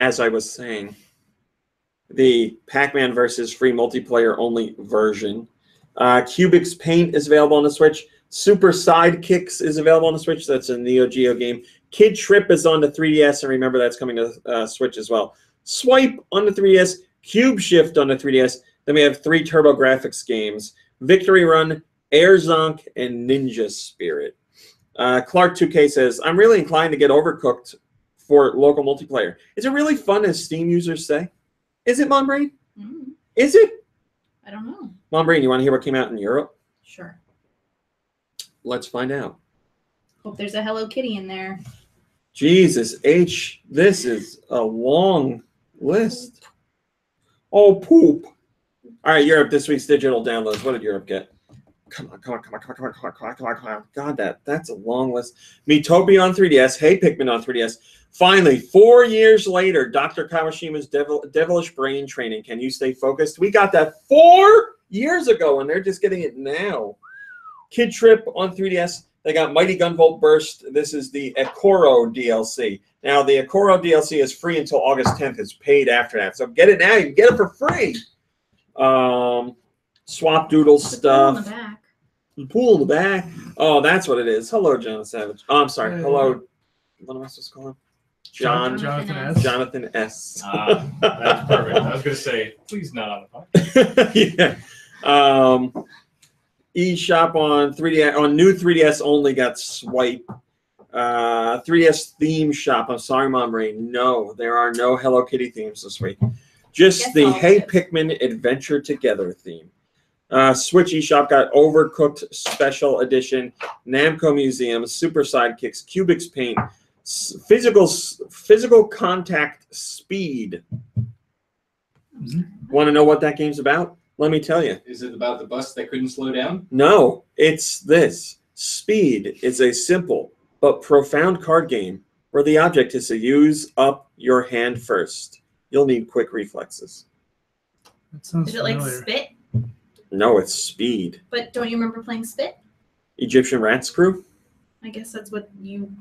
As I was saying, the Pac-Man versus free multiplayer only version. Cubix Paint is available on the Switch. Super Sidekicks is available on the Switch. That's a Neo Geo game. Kid Trip is on the 3DS, and remember that's coming to Switch as well. Swipe on the 3DS. Cube Shift on the 3DS. Then we have 3 TurboGrafx games: Victory Run, Air Zonk, and Ninja Spirit. Clark 2K says, I'm really inclined to get Overcooked for local multiplayer. Is it really fun, as Steam users say? Is it, Mom Brain? Mm. Is it? I don't know. Mom Brain, you want to hear what came out in Europe? Sure. Let's find out. Hope there's a Hello Kitty in there. Jesus H, this is a long list. Oh, poop. All right, Europe, this week's digital downloads. What did Europe get? Come on. God, that's a long list. Miitopia on 3DS. Hey Pikmin on 3DS. Finally, 4 years later, Dr. Kawashima's devilish brain training. Can you stay focused? We got that 4 years ago, and they're just getting it now. Kid Trip on 3DS. They got Mighty Gunvolt Burst. This is the Ekoro DLC. Now, the Ekoro DLC is free until August 10th. It's paid after that. So get it now. You can get it for free. Swap Doodle stuff. The pool in the back. Oh, that's what it is. Hello, Jonathan Savage. Oh, I'm sorry. Hello. What am I supposed to call him? Jonathan S. Jonathan S. That's perfect. I was going to say, please not on the podcast. Yeah. eShop on 3DS, on new 3DS only got Swipe. 3DS theme shop. I'm sorry, Mom Brain. No, there are no Hello Kitty themes this week. Just the Hey Pikmin Adventure Together theme. Switch eShop got Overcooked Special Edition, Namco Museum, Super Sidekicks, Cubix Paint, Physical Contact Speed. Want to know what that game's about? Let me tell you. Is it about the bus that couldn't slow down? No, it's this. Speed is a simple but profound card game where the object is to use up your hand first. You'll need quick reflexes. That sounds Is it like familiar. Spit? No, it's Speed. But don't you remember playing Spit? Egyptian Rats Crew? I guess that's what you...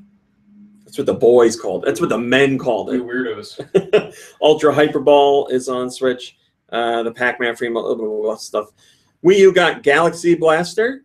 That's what the boys called it. That's what the men called You it. weirdos. Ultra Hyperball is on Switch. The Pac-Man free blah, blah, blah stuff. Wii U got Galaxy Blaster.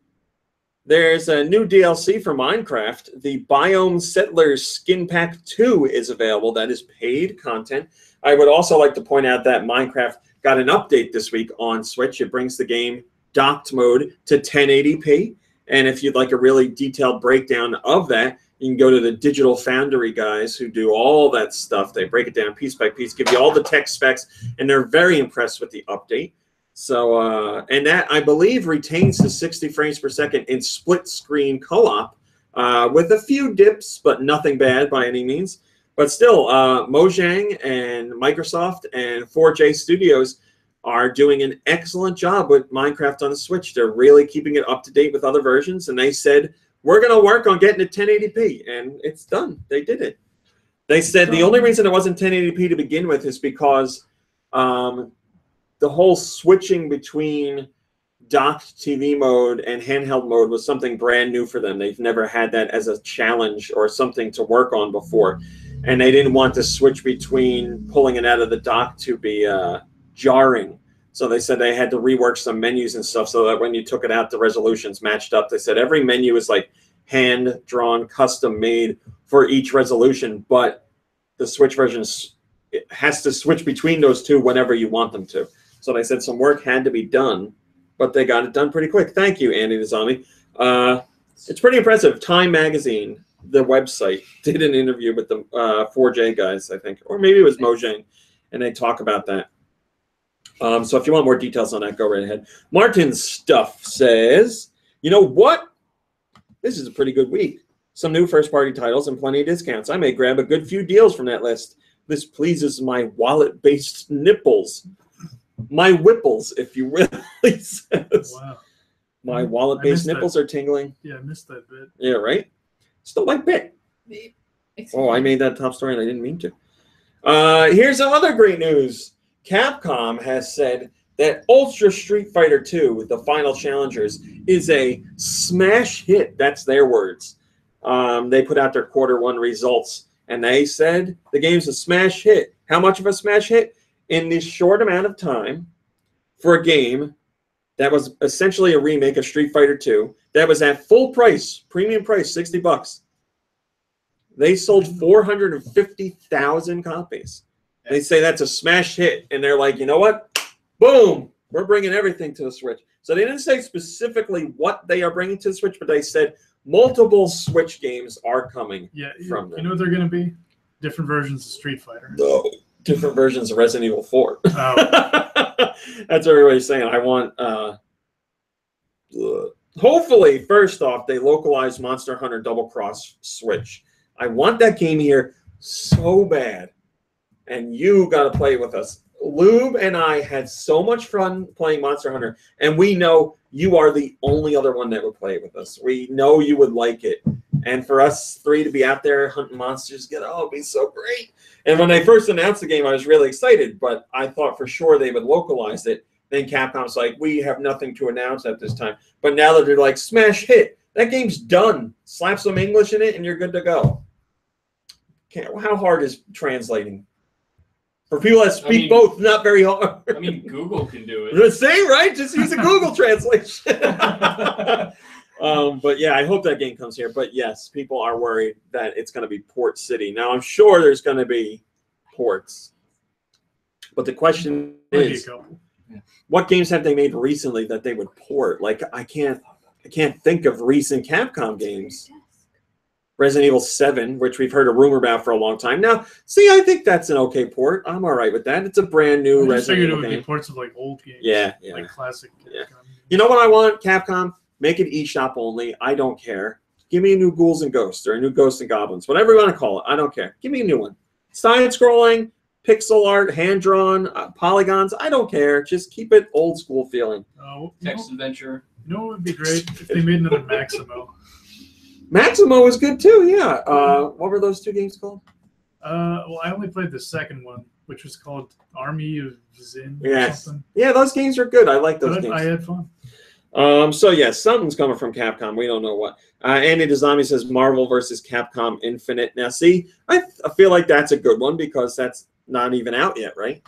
There's a new DLC for Minecraft. The Biome Settlers Skin Pack 2 is available. That is paid content. I would also like to point out that Minecraft got an update this week on Switch. It brings the game docked mode to 1080p. And if you'd like a really detailed breakdown of that, you can go to the Digital Foundry guys who do all that stuff. They break it down piece by piece, give you all the tech specs, and they're very impressed with the update. So, and that, I believe, retains the 60 frames per second in split-screen co-op with a few dips, but nothing bad by any means. But still, Mojang and Microsoft and 4J Studios are doing an excellent job with Minecraft on the Switch. They're really keeping it up to date with other versions, and they said, we're going to work on getting it 1080p, and it's done. They did it. They said the only reason it wasn't 1080p to begin with is because the whole switching between docked TV mode and handheld mode was something brand new for them. They've never had that as a challenge or something to work on before, and they didn't want to switch between pulling it out of the dock to be jarring. So they said they had to rework some menus and stuff so that when you took it out, the resolutions matched up. They said every menu is like hand-drawn, custom-made for each resolution, but the Switch version has to switch between those two whenever you want them to. So they said some work had to be done, but they got it done pretty quick. Thank you, Andy Nizami. It's pretty impressive. Time Magazine, the website, did an interview with the 4J guys, I think, or maybe it was Mojang, and they talk about that. So if you want more details on that, go right ahead. Martin's Stuff says, you know what? This is a pretty good week. Some new first-party titles and plenty of discounts. I may grab a good few deals from that list. This pleases my wallet-based nipples. My whipples, if you will, he says. Wow. My wallet-based nipples are tingling. Yeah, I missed that bit. Yeah, right? Still like bit. Oh, I made that top story and I didn't mean to. Here's some other great news. Capcom has said that Ultra Street Fighter 2, the Final Challengers, is a smash hit. That's their words. They put out their Q1 results, and they said the game's a smash hit. How much of a smash hit? In this short amount of time, for a game that was essentially a remake of Street Fighter 2, that was at full price, premium price, $60. They sold 450,000 copies. They say that's a smash hit, and they're like, you know what? Boom! We're bringing everything to the Switch. So they didn't say specifically what they are bringing to the Switch, but they said multiple Switch games are coming from them. You know what they're going to be? Different versions of Street Fighter. No, different versions of Resident Evil 4. Oh. That's what everybody's saying. I want... hopefully, first off, they localize Monster Hunter Double Cross Switch. I want that game here so bad. And you got to play with us. Lube and I had so much fun playing Monster Hunter, and we know you are the only other one that would play with us. We know you would like it. And for us three to be out there hunting monsters, it'd be so great. And when they first announced the game, I was really excited, but I thought for sure they would localize it. Then Capcom's like, we have nothing to announce at this time. But now that they're like, smash hit, that game's done. Slap some English in it, and you're good to go. How hard is translating? For people that speak both, not very hard. I mean, Google can do it. The same, right? Just use a Google translation. But yeah, I hope that game comes here. But yes, people are worried that it's going to be Port City. Now, I'm sure there's going to be ports. But the question is, what games have they made recently that they would port? Like, I can't think of recent Capcom games. Resident Evil 7, which we've heard a rumor about for a long time. Now, see, I think that's an okay port. I'm all right with that. It's a brand new Resident Evil game. Ports of like old games. Yeah. Like classic Capcom. Yeah. You know what I want, Capcom? Make it eShop only. I don't care. Give me a new Ghouls and Ghosts or a new Ghosts and Goblins. Whatever you want to call it. I don't care. Give me a new one. Side-scrolling, pixel art, hand-drawn, polygons. I don't care. Just keep it old-school feeling. Text adventure. You know what would be great? If they made another Maximo. Maximo was good too, yeah. What were those two games called? Well, I only played the second one. which was called Army of Zin or Yes. something. Yeah, those games are good. I like those games. I had fun. So yes, something's coming from Capcom. We don't know what. Andy Dezami says Marvel versus Capcom Infinite. Now, see, I feel like that's a good one because that's not even out yet, right?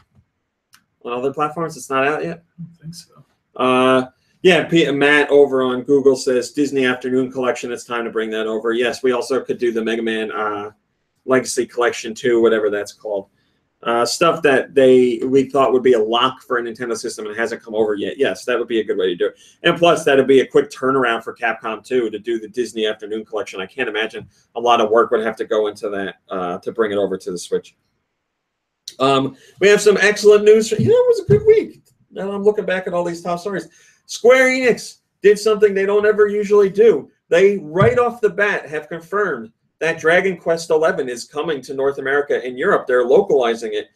On other platforms, it's not out yet. I don't think so. Yeah, Matt over on Google says Disney Afternoon Collection. It's time to bring that over. Yes, we also could do the Mega Man Legacy Collection 2, whatever that's called. Stuff that we thought would be a lock for a Nintendo system and hasn't come over yet. Yes, that would be a good way to do it. And plus, that would be a quick turnaround for Capcom too to do the Disney Afternoon Collection. I can't imagine a lot of work would have to go into that to bring it over to the Switch. We have some excellent news. It was a good week. Now I'm looking back at all these top stories. Square Enix did something they don't ever usually do. They, right off the bat, have confirmed that Dragon Quest XI is coming to North America and Europe. They're localizing it.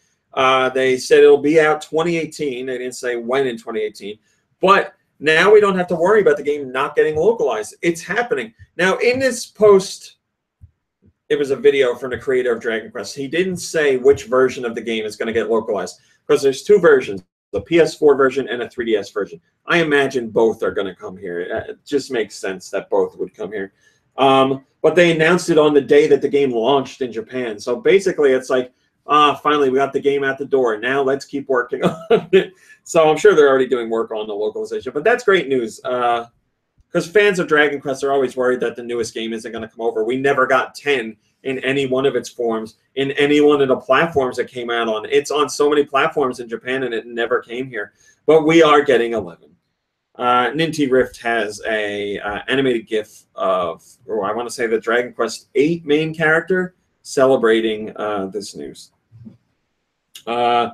They said it'll be out 2018. They didn't say when in 2018. But now we don't have to worry about the game not getting localized. It's happening. Now, in this post, it was a video from the creator of Dragon Quest. He didn't say which version of the game is going to get localized because there's two versions, the PS4 version and a 3DS version. I imagine both are going to come here. It just makes sense that both would come here. But they announced it on the day that the game launched in Japan. So basically, it's like, finally, we got the game out the door. Now let's keep working on it. So I'm sure they're already doing work on the localization. But that's great news because fans of Dragon Quest are always worried that the newest game isn't going to come over. We never got 10 in any one of its forms, in any one of the platforms it came out on. It's on so many platforms in Japan, and it never came here. But we are getting 11. Ninty Rift has a animated GIF of, I want to say, the Dragon Quest VIII main character celebrating this news. Oh,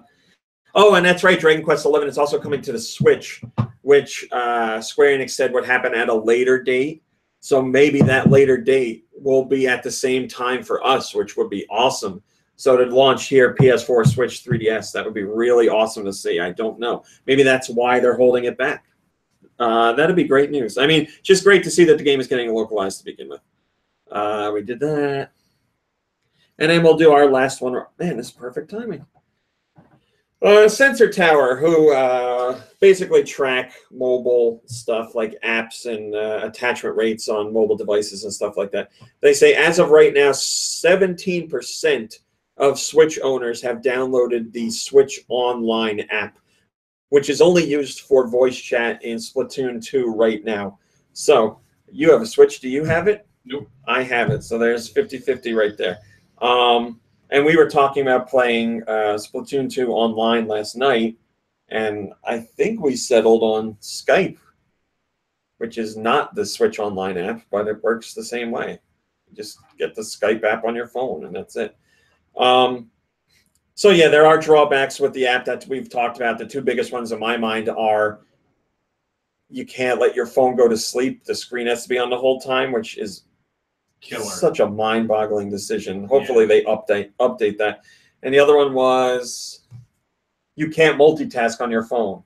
and that's right, Dragon Quest XI is also coming to the Switch, which Square Enix said would happen at a later date. So maybe that later date will be at the same time for us, which would be awesome. So to launch here, PS4, Switch, 3DS, that would be really awesome to see. I don't know. Maybe that's why they're holding it back. That'd be great news. I mean, just great to see that the game is getting localized to begin with. We did that. And then we'll do our last one. Man, this is perfect timing. Sensor Tower, who basically track mobile stuff like apps and attachment rates on mobile devices and stuff like that. They say as of right now, 17% of Switch owners have downloaded the Switch Online app, which is only used for voice chat in Splatoon 2 right now. So you have a Switch. Do you have it? Nope. I have it. So there's 50-50 right there. And we were talking about playing Splatoon 2 online last night, and I think we settled on Skype, which is not the Switch Online app, but it works the same way. You just get the Skype app on your phone, and that's it. So, yeah, there are drawbacks with the app that we've talked about. The two biggest ones in my mind are you can't let your phone go to sleep. The screen has to be on the whole time, which is killer. Such a mind-boggling decision. Hopefully they update that. And the other one was you can't multitask on your phone.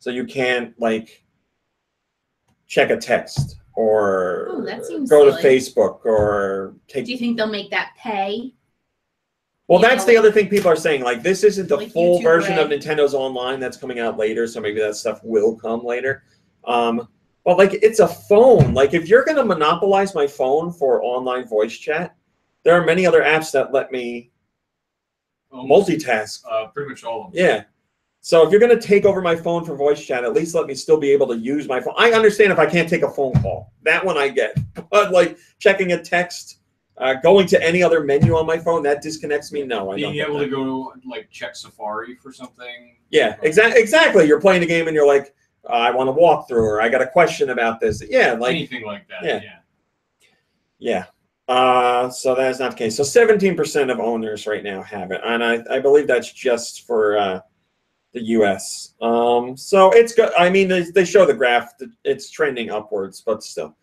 So you can't, like, check a text or go to Facebook or take... Do you think they'll make that pay? Well, that's the other thing people are saying. Like, this isn't the full version of Nintendo's Online that's coming out later, so maybe that stuff will come later. But, like, it's a phone. Like, if you're going to monopolize my phone for online voice chat, there are many other apps that let me multitask. Pretty much all of them. Yeah. So if you're going to take over my phone for voice chat, at least let me still be able to use my phone. I understand if I can't take a phone call. That one I get. But, like, checking a text... going to any other menu on my phone, that disconnects me? No, I don't. Being able to go, like, check Safari for something? Yeah, exactly. You're playing a game and you're like, I want to walk through, or I got a question about this. Yeah, like anything like that. Yeah. So that is not the case. So 17% of owners right now have it, and I believe that's just for the U.S. So it's good. I mean, they show the graph. It's trending upwards, but still.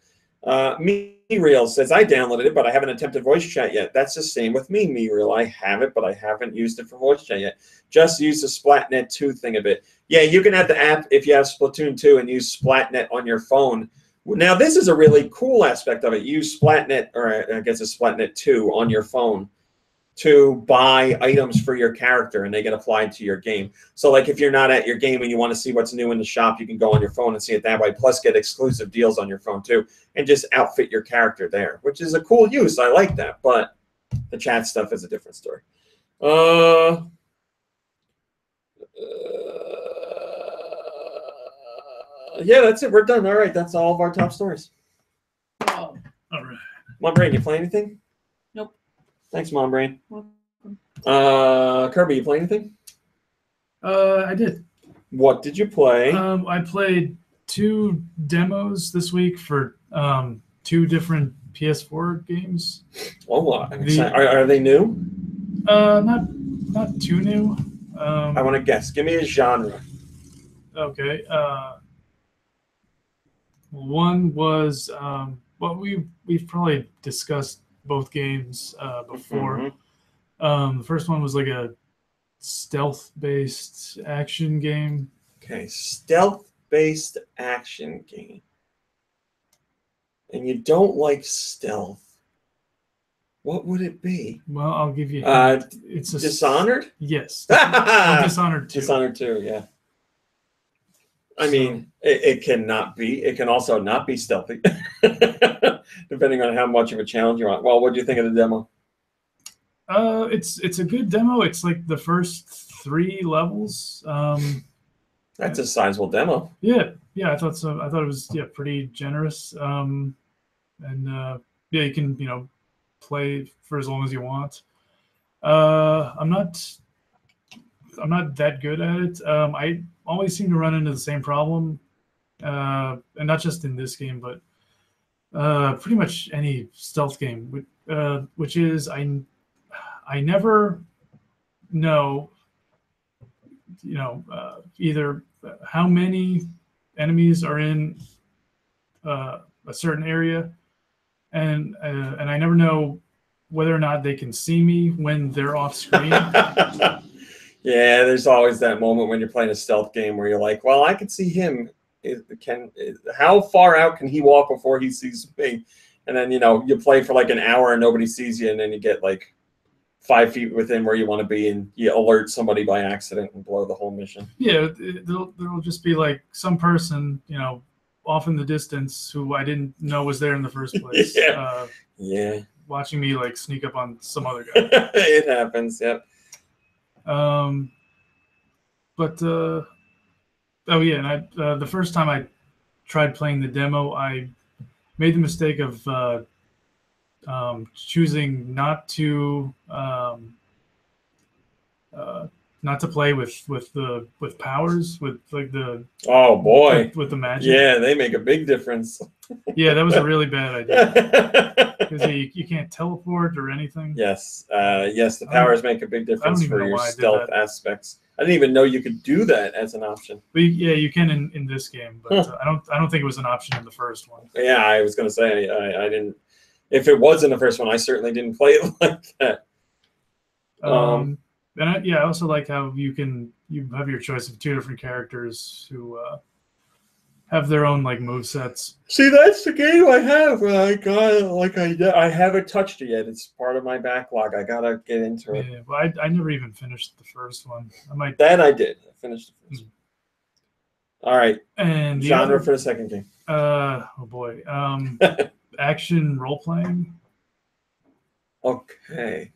MeReal says, I downloaded it, but I haven't attempted voice chat yet. That's the same with me, MeReal. I have it, but I haven't used it for voice chat yet. Just use the Splatnet 2 thing a bit. Yeah, you can have the app if you have Splatoon 2 and use Splatnet on your phone. Now, this is a really cool aspect of it. Use Splatnet, or I guess it's Splatnet 2 on your phone. to buy items for your character, and they get applied to your game. So like if you're not at your game and you want to see what's new in the shop, you can go on your phone and see it that way, plus get exclusive deals on your phone too, and just outfit your character there, which is a cool use. I like that, but the chat stuff is a different story. Yeah, that's it. We're done. All right, that's all of our top stories. All right. Mom Brain, you play anything? Nope. Thanks, Mom Brain. Welcome. Kirby, you play anything? I did. What did you play? I played 2 demos this week for 2 different PS4 games. Oh, I'm excited. Are they new? Not too new. I want to guess. Give me a genre. Okay. One was well, we've probably discussed both games before. Mm-hmm. The first one was like a stealth-based action game. Okay, stealth-based action game. And you don't like stealth. What would it be? Well, I'll give you. It's a Dishonored? Yes. Dishonored 2. Dishonored 2, yeah. I mean, it cannot be. It can also not be stealthy, depending on how much of a challenge you want. Well, what do you think of the demo? It's a good demo. It's like the first 3 levels. That's a sizable demo. Yeah, I thought so. I thought it was pretty generous. And you can play for as long as you want. I'm not that good at it. I always seem to run into the same problem, and not just in this game, but pretty much any stealth game, which is I never know, either how many enemies are in a certain area, and I never know whether or not they can see me when they're off screen. Yeah, there's always that moment when you're playing a stealth game where you're like, well, I can see him. How far out can he walk before he sees me? And then, you play for like an hour and nobody sees you, and then you get like 5 feet within where you want to be, and you alert somebody by accident and blow the whole mission. Yeah, there'll just be like some person, off in the distance who I didn't know was there in the first place. Yeah. Watching me like sneak up on some other guy. It happens, yep. And the first time I tried playing the demo, I made the mistake of choosing not to play with powers, with like the with the magic. Yeah, they make a big difference. Yeah, that was a really bad idea because you can't teleport or anything. Yes, the powers make a big difference for your stealth aspects. I didn't even know you could do that as an option. But yeah, you can in this game, but I don't think it was an option in the first one. Yeah, I was going to say I didn't. If it was in the first one, I certainly didn't play it like that. And I also like how you have your choice of 2 different characters who have their own like move sets. See, that's the game I have. I haven't touched it yet. It's part of my backlog. I gotta get into it. Yeah, but I never even finished the first one. That I did. I finished the first one. All right. And genre for the second game. Oh boy. Action role playing. Okay.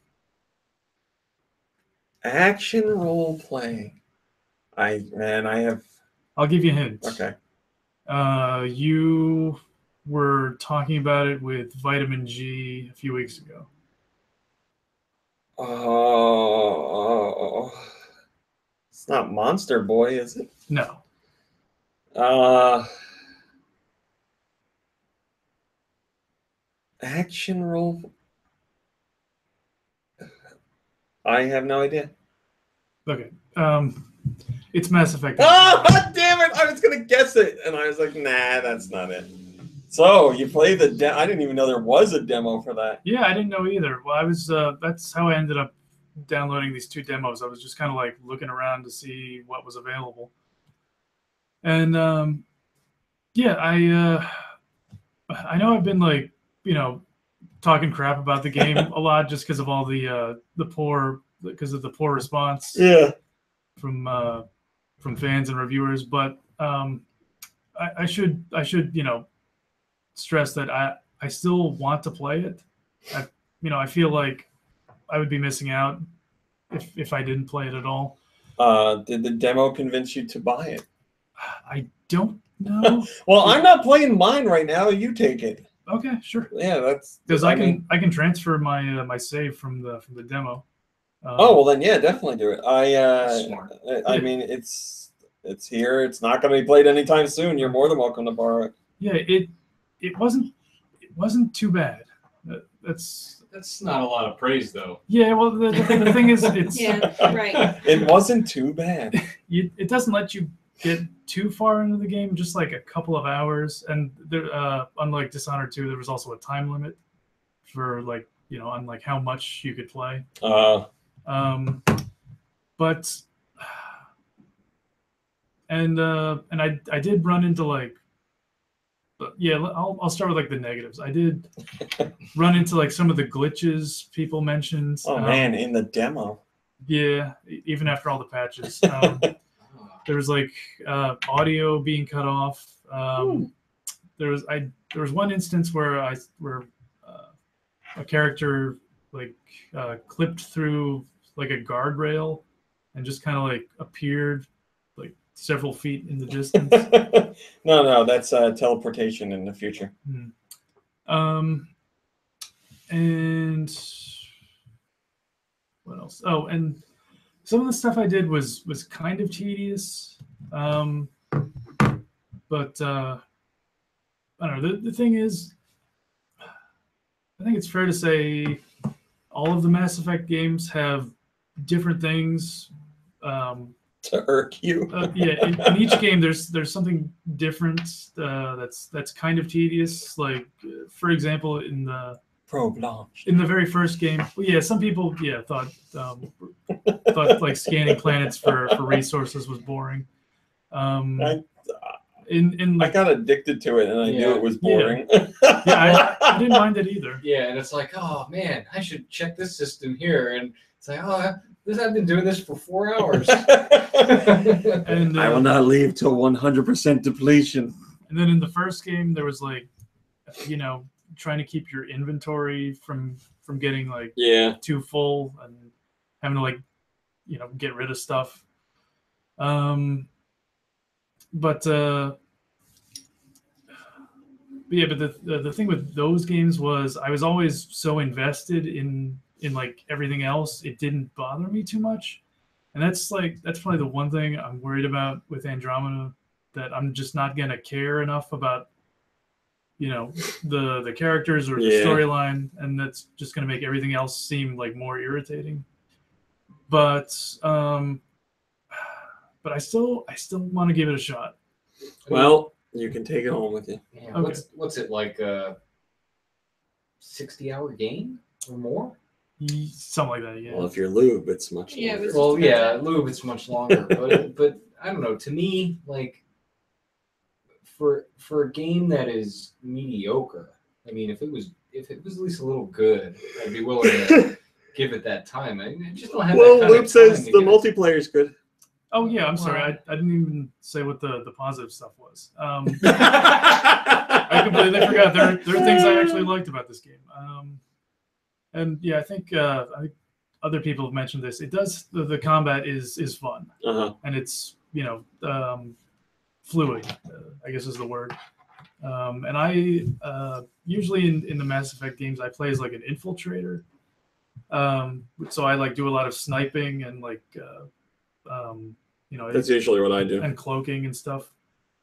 Action role playing. I have. I'll give you a hint. Okay. You were talking about it with Vitamin G a few weeks ago. It's not Monster Boy, is it? No. Action role. I have no idea. Okay. It's Mass Effect. Oh, damn it! I was gonna guess it, and I was like, nah, that's not it. So you played the demo. I didn't even know there was a demo for that. Yeah, I didn't know either. Well, I was. That's how I ended up downloading these 2 demos. I was just kind of like looking around to see what was available, and I know I've been like talking crap about the game a lot just because of all the poor response. Yeah. From fans and reviewers, but I should stress that I still want to play it. I feel like I would be missing out if I didn't play it at all. Did the demo convince you to buy it? I don't know. Well, I'm not playing mine right now. You take it. Okay, sure. Yeah, that's because I can transfer my save from the demo. Oh well, then yeah, definitely do it. Smart. I mean, it's here. It's not going to be played anytime soon. You're more than welcome to borrow it. Yeah, it wasn't too bad. That's not a lot of praise, though. Yeah, well, the thing is, it's Yeah, right. It wasn't too bad. It doesn't let you get too far into the game, just like a couple of hours. And there, unlike Dishonored 2, there was also a time limit for on like how much you could play. But I did run into I'll start with the negatives. I did run into some of the glitches people mentioned. Oh man, in the demo. Yeah, even after all the patches. There was audio being cut off. There was one instance where a character clipped through a guardrail and just kind of appeared several feet in the distance. No, that's teleportation in the future. And what else? Oh, and some of the stuff I did was kind of tedious. But I don't know. The thing is, I think it's fair to say all of the Mass Effect games have different things to irk you. Yeah, in each game there's something different that's kind of tedious. For example, in the very first game, some people thought scanning planets for resources was boring. I got addicted to it and I knew it was boring. I didn't mind it either. Yeah, and it's oh man, I should check this system here, and it's I've been doing this for 4 hours. And I will not leave till 100% depletion. And then in the first game, there was trying to keep your inventory from getting too full and having to get rid of stuff. But the thing with those games was I was always so invested in everything else, it didn't bother me too much. And that's probably the one thing I'm worried about with Andromeda, that I'm just not gonna care enough about the characters or the storyline, and that's just gonna make everything else seem more irritating. But I still want to give it a shot. Well, you can take it home with you. Yeah, okay. What's it like a 60-hour game or more? Something like that, yeah. Well, if you're lube, it's much longer. Well, yeah, lube, it's much longer. but I don't know. To me, for a game that is mediocre, I mean, if it was at least a little good, I'd be willing to give it that time. I just don't have that kind Luke of says time the multiplayer is good. Oh yeah, I'm sorry. I didn't even say what the positive stuff was. I completely forgot. There are things I actually liked about this game. And yeah, I think other people have mentioned this. It does the combat is fun, and it's fluid. I guess is the word. And I usually in the Mass Effect games I play as an infiltrator. So I do a lot of sniping and that's usually what I do, and cloaking and stuff.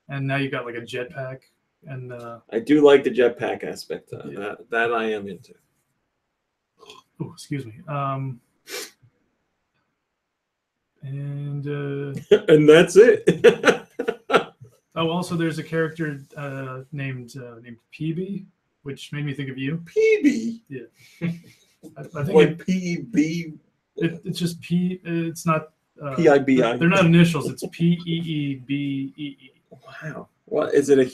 And now you got a jetpack, and I do like the jetpack aspect. That I am into. Oh, excuse me. And and that's it. Oh, also there's a character named PB, which made me think of you. PB. Yeah. I think PB. It's just P. It's not PIBI. They're not initials. It's PEEBEE. Wow. What is it?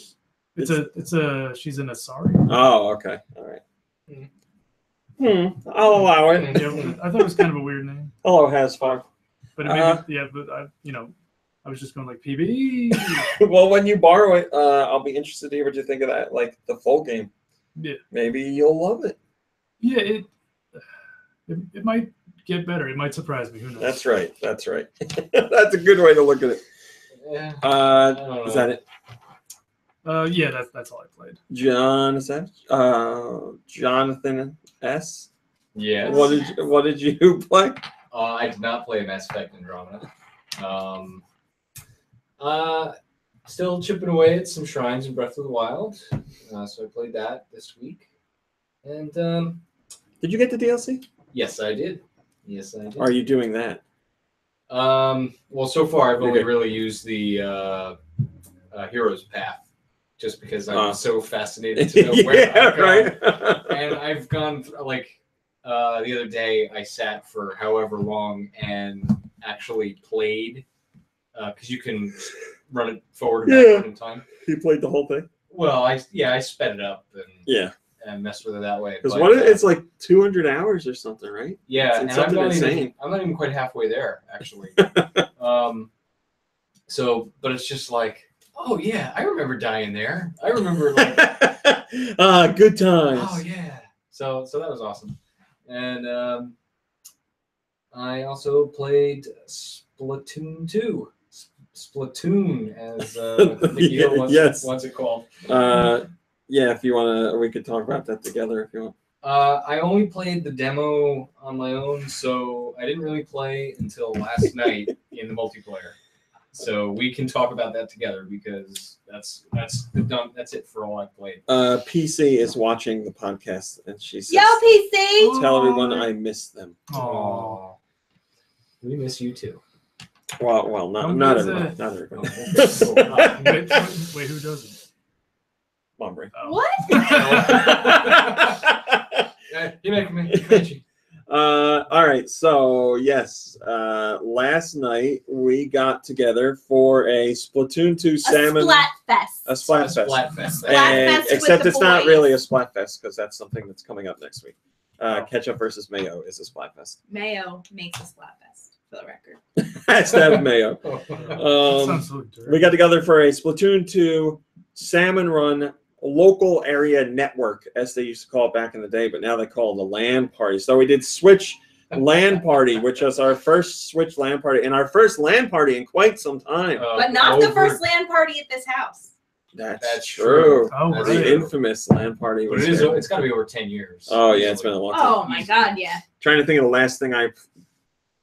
It's a. She's an Asari. Oh, okay. All right. I'll allow it. Yeah, I thought it was kind of a weird name. Hello, has fun. But it made me, but I was just going like PB. Well, when you borrow it, I'll be interested to hear what you think of that, like the full game. Yeah. Maybe you'll love it. Yeah, it might get better. It might surprise me. Who knows? That's right. That's right. That's a good way to look at it. Yeah. Is that it? Yeah, that's all I played. John, is that Jonathan S? Yes. What did you play? I did not play Mass Effect Andromeda. Still chipping away at some shrines in Breath of the Wild. So I played that this week. And did you get the DLC? yes, I did. Yes, I did. Are you doing that? Well, so far I've only really used the Hero's Path, just because I'm so fascinated to know where I've gone. Right. And I've gone like the other day. I sat for however long and actually played because you can run it forward and backward in time. You played the whole thing? Well, I sped it up and messed with it that way. Because it's like 200 hours or something, right? Yeah, it's and insane. I'm not even quite halfway there actually. So, but it's just like, oh yeah, I remember dying there. I remember like, good times. oh yeah. So that was awesome. And I also played Splatoon 2. Splatoon, as Nikhil what's it called? Yeah, if you want to, we could talk about that together if you want. I only played the demo on my own, so I didn't really play until last night in the multiplayer. So we can talk about that together because that's it for all I've played. PC is watching the podcast and she says, "Yo, PC! Tell everyone I miss them." Aww. We miss you too. Well, not everyone. Not everyone. Wait, who doesn't? Mombre. Oh. What? You make me. All right. So yes, last night we got together for a Splatoon 2 Salmon. A Splatfest. Splatfest Except with it's the not boys. really a Splatfest because that's something that's coming up next week. Ketchup versus mayo is a Splatfest. Mayo makes a Splatfest, for the record. Has to have mayo. We got together for a Splatoon 2 Salmon Run local area network, as they used to call it back in the day, but now they call it a LAN party. So we did Switch LAN party, which was our first Switch LAN party and our first LAN party in quite some time. But not the first LAN party at this house. That's true. Oh, the right. infamous LAN party. But Was it's got to be over 10 years. Oh yeah, it's been a long time. Oh my god, yeah. Trying to think of the last thing I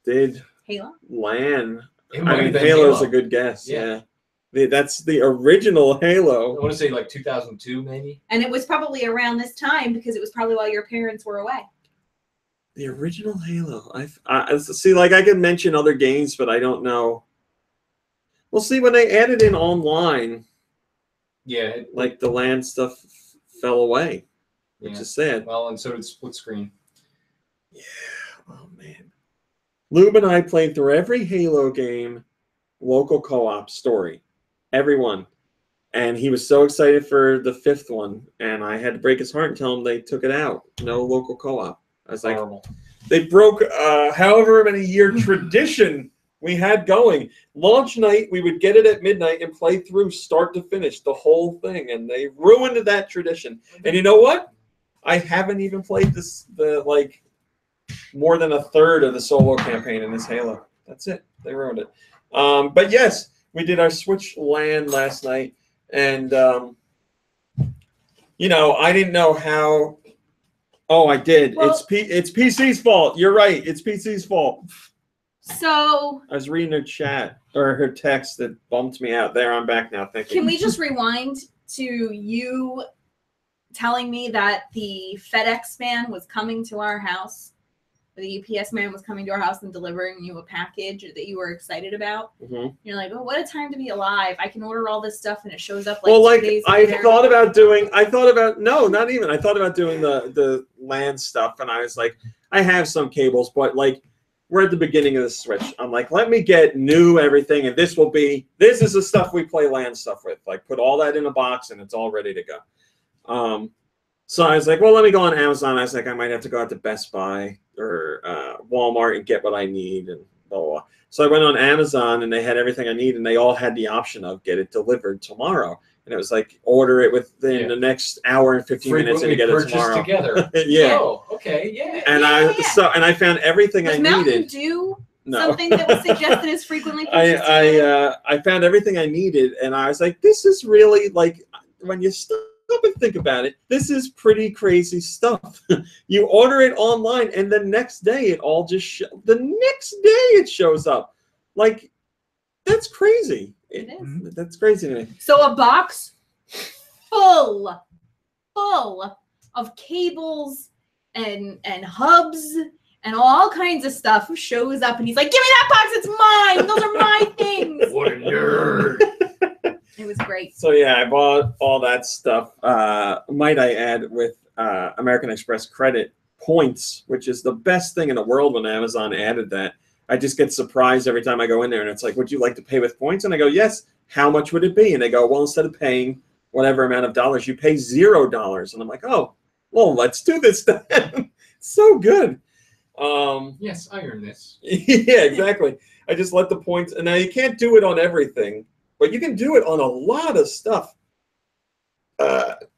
did. Halo? LAN. It might I mean, have been Halo's Halo. a good guess. Yeah. That's the original Halo. I want to say like 2002, maybe. And it was probably around this time because it was probably while your parents were away. The original Halo. I see. Like I could mention other games, but I don't know. We'll see when they added in online. Yeah. Like the LAN stuff fell away, which is sad. Well, and so did Split Screen. Yeah. Oh man. Lube and I played through every Halo game, local co-op story. Everyone. And he was so excited for the 5th one. And I had to break his heart and tell him they took it out. No local co-op. I was like, they broke however many year tradition we had going. Launch night, we would get it at midnight and play through start to finish the whole thing. And they ruined that tradition. And you know what? I haven't even played more than a third of the solo campaign in this Halo. That's it. They ruined it. But yes, we did our Switch LAN last night, and I didn't know how. Oh, I did. Well, it's PC's fault. You're right. It's PC's fault. So I was reading her chat or her text that bumped me out. There, I'm back now. Thank you. can we just rewind to you telling me that the FedEx man was coming to our house? The UPS man was coming to our house and delivering you a package that you were excited about. Mm-hmm. You're like, oh, what a time to be alive. I can order all this stuff and it shows up like well, 2 days I later. thought about not even. I thought about doing the LAN stuff, and I was like, I have some cables, but like we're at the beginning of the Switch. I'm like, let me get new everything, and this is the stuff we play LAN stuff with. Like put all that in a box and it's all ready to go. So I was like, well, let me go on Amazon. I was like, I might have to go out to Best Buy or Walmart and get what I need and blah, blah, blah. So I went on Amazon and they had everything I need and they all had the option of get it delivered tomorrow. And it was like, order it within the next hour and 15 minutes and get it tomorrow. Together. Yeah. Oh, okay, yeah. And I found everything I needed. Mountain Dew something that was suggested as frequently purchased? I found everything I needed, and I was like, this is really, like, when you stop and think about it, this is pretty crazy stuff. You order it online, and the next day it all just shows up. Like, that's crazy. It is. That's crazy to me. So a box full of cables and hubs and all kinds of stuff shows up, and he's like, give me that box, it's mine, those are my things. What a nerd. It was great. So yeah, I bought all that stuff. Might I add, with American Express credit points, which is the best thing in the world when Amazon added that. I just get surprised every time I go in there, and it's like, would you like to pay with points? And I go, yes. How much would it be? And they go, well, instead of paying whatever amount of dollars, you pay $0. And I'm like, oh, well, let's do this then. So good. Yes, I earned this. Yeah, exactly. I just let the points, and now you can't do it on everything, but you can do it on a lot of stuff.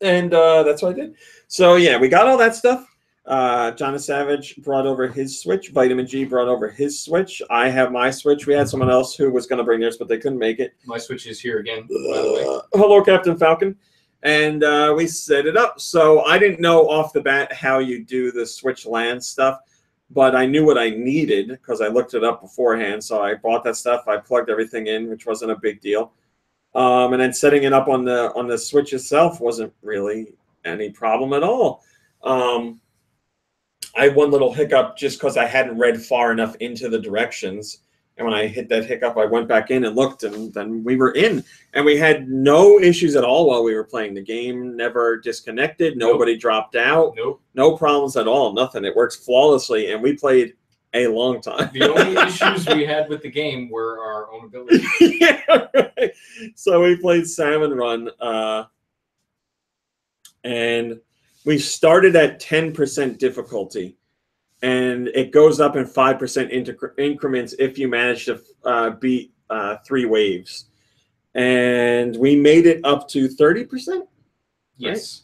And that's what I did. So yeah, we got all that stuff. Jonathan Savage brought over his Switch. Vitamin G brought over his Switch. I have my Switch. We had someone else who was going to bring theirs, but they couldn't make it. My Switch is here again, by the way. Hello, Captain Falcon. And we set it up. So I didn't know off the bat how you do the Switch LAN stuff, but I knew what I needed because I looked it up beforehand. So I bought that stuff. I plugged everything in, which wasn't a big deal. And then setting it up on the Switch itself wasn't really any problem at all. I had one little hiccup just because I hadn't read far enough into the directions. And when I hit that hiccup, I went back in and looked, and then we were in. And we had no issues at all while we were playing the game. Never disconnected. Nobody dropped out. Nope. No problems at all. Nothing. It works flawlessly. And we played a long time. The only issues we had with the game were our own ability. Yeah, right. So we played Salmon Run. And we started at 10% difficulty, and it goes up in 5% increments if you manage to beat 3 waves. And we made it up to 30%? Yes.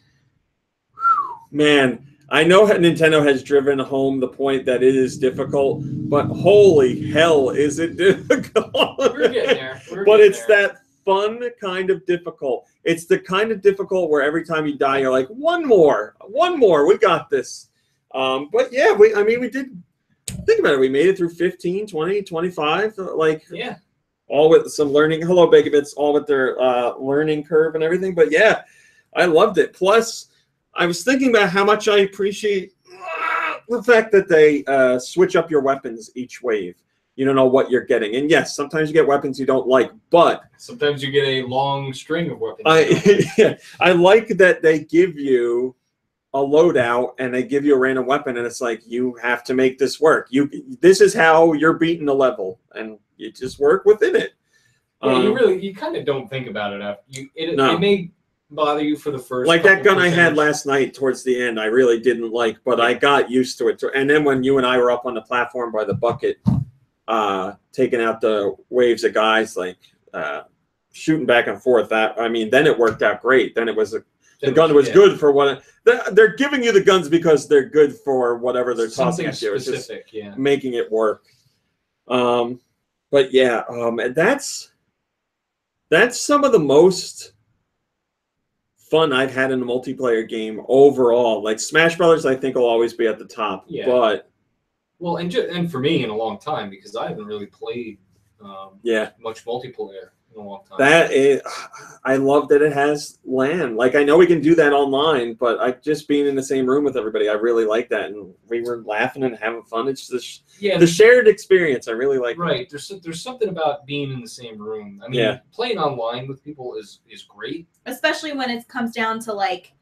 Right? Man, I know Nintendo has driven home the point that it is difficult, but holy hell is it difficult. We're getting there. But it's that fun kind of difficult. It's the kind of difficult where every time you die, you're like, one more, we got this. But yeah, we did, think about it, we made it through 15, 20, 25, like, yeah, all with some learning. Hello, Begabits, all with their learning curve and everything. But yeah, I loved it. Plus, I was thinking about how much I appreciate the fact that they switch up your weapons each wave. You don't know what you're getting. And yes, sometimes you get weapons you don't like, but sometimes you get a long string of weapons. I like that they give you a loadout and they give you a random weapon, and it's like, you have to make this work. This is how you're beating the level, and you just work within it. Yeah, you kind of don't think about it after. It may bother you for the first. Like that gun I had last night towards the end, I really didn't like, but I got used to it. And then when you and I were up on the platform by the bucket, taking out the waves of guys, like shooting back and forth, then it worked out great. Then it was the gun was good for what they're giving you the guns because they're good for whatever they're tossing at you. It's just making it work. But yeah, and that's some of the most fun I've had in a multiplayer game overall. Like Smash Brothers, I think will always be at the top. Yeah. But well, and for me in a long time, because I haven't really played much multiplayer in a long time. I love that it has LAN. Like, I know we can do that online, but just being in the same room with everybody, I really like that. And we were laughing and having fun. It's just the shared experience. I really like. Right. That. There's something about being in the same room. I mean, playing online with people is great, especially when it comes down to like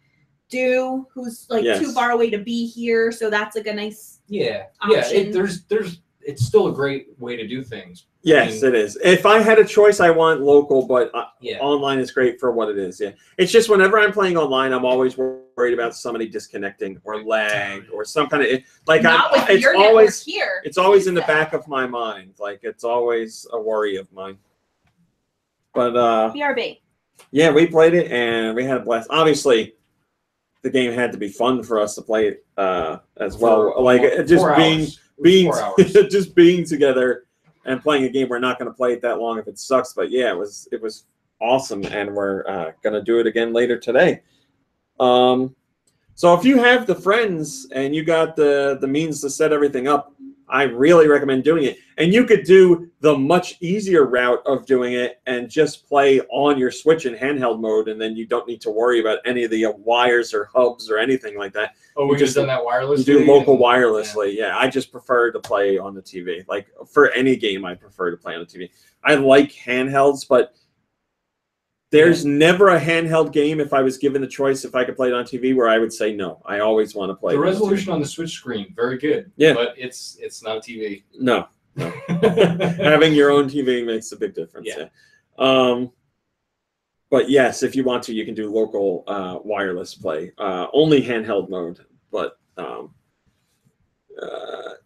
who's like too far away to be here. So that's like a nice option. It's still a great way to do things. Yes, it is. If I had a choice, I want local, but online is great for what it is. Yeah, it's just whenever I'm playing online, I'm always worried worried about somebody disconnecting or lag or some kind of like Not with it's your always network here. it's always in the back of my mind. Like it's always a worry of mine. But BRB. yeah, we played it and we had a blast. Obviously, the game had to be fun for us to play it as well. Like just being just being together and playing a game. We're not going to play it that long if it sucks. But yeah, it was awesome, and we're going to do it again later today. So if you have the friends and you got the means to set everything up, I really recommend doing it. And you could do the much easier route of doing it and just play on your Switch in handheld mode, and then you don't need to worry about any of the wires or hubs or anything like that. Oh, we just done that wirelessly? You do local wirelessly, yeah. I just prefer to play on the TV. Like, for any game, I prefer to play on the TV. I like handhelds, but there's never a handheld game, if I was given the choice, if I could play it on TV, where I would say no. I always want to play. The resolution on the Switch screen, very good. Yeah, but it's not a TV. No. Having your own TV makes a big difference. Yeah. But yes, if you want to, you can do local wireless play. Only handheld mode, but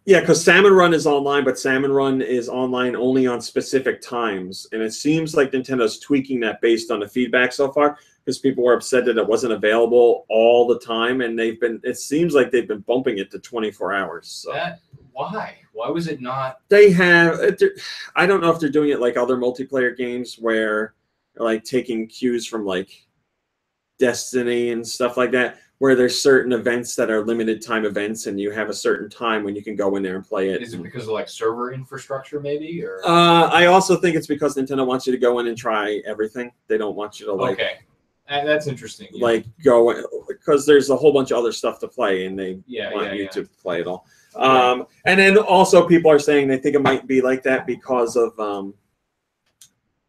yeah, because Salmon Run is online, but Salmon Run is online only on specific times. And it seems like Nintendo's tweaking that based on the feedback so far, because people were upset that it wasn't available all the time. And it seems like they've been bumping it to 24 hours. So. Why? Why was it not? They have, I don't know if they're doing it like other multiplayer games where they're like taking cues from like Destiny and stuff like that, where there's certain events that are limited time events, and you have a certain time when you can go in there and play it. Is it because of like server infrastructure, maybe? Or I also think it's because Nintendo wants you to go in and try everything. They don't want you to like. Okay, that's interesting. Yeah. Like go in, because there's a whole bunch of other stuff to play, and they want you to play it all. Okay. And then also people are saying they think it might be like that because of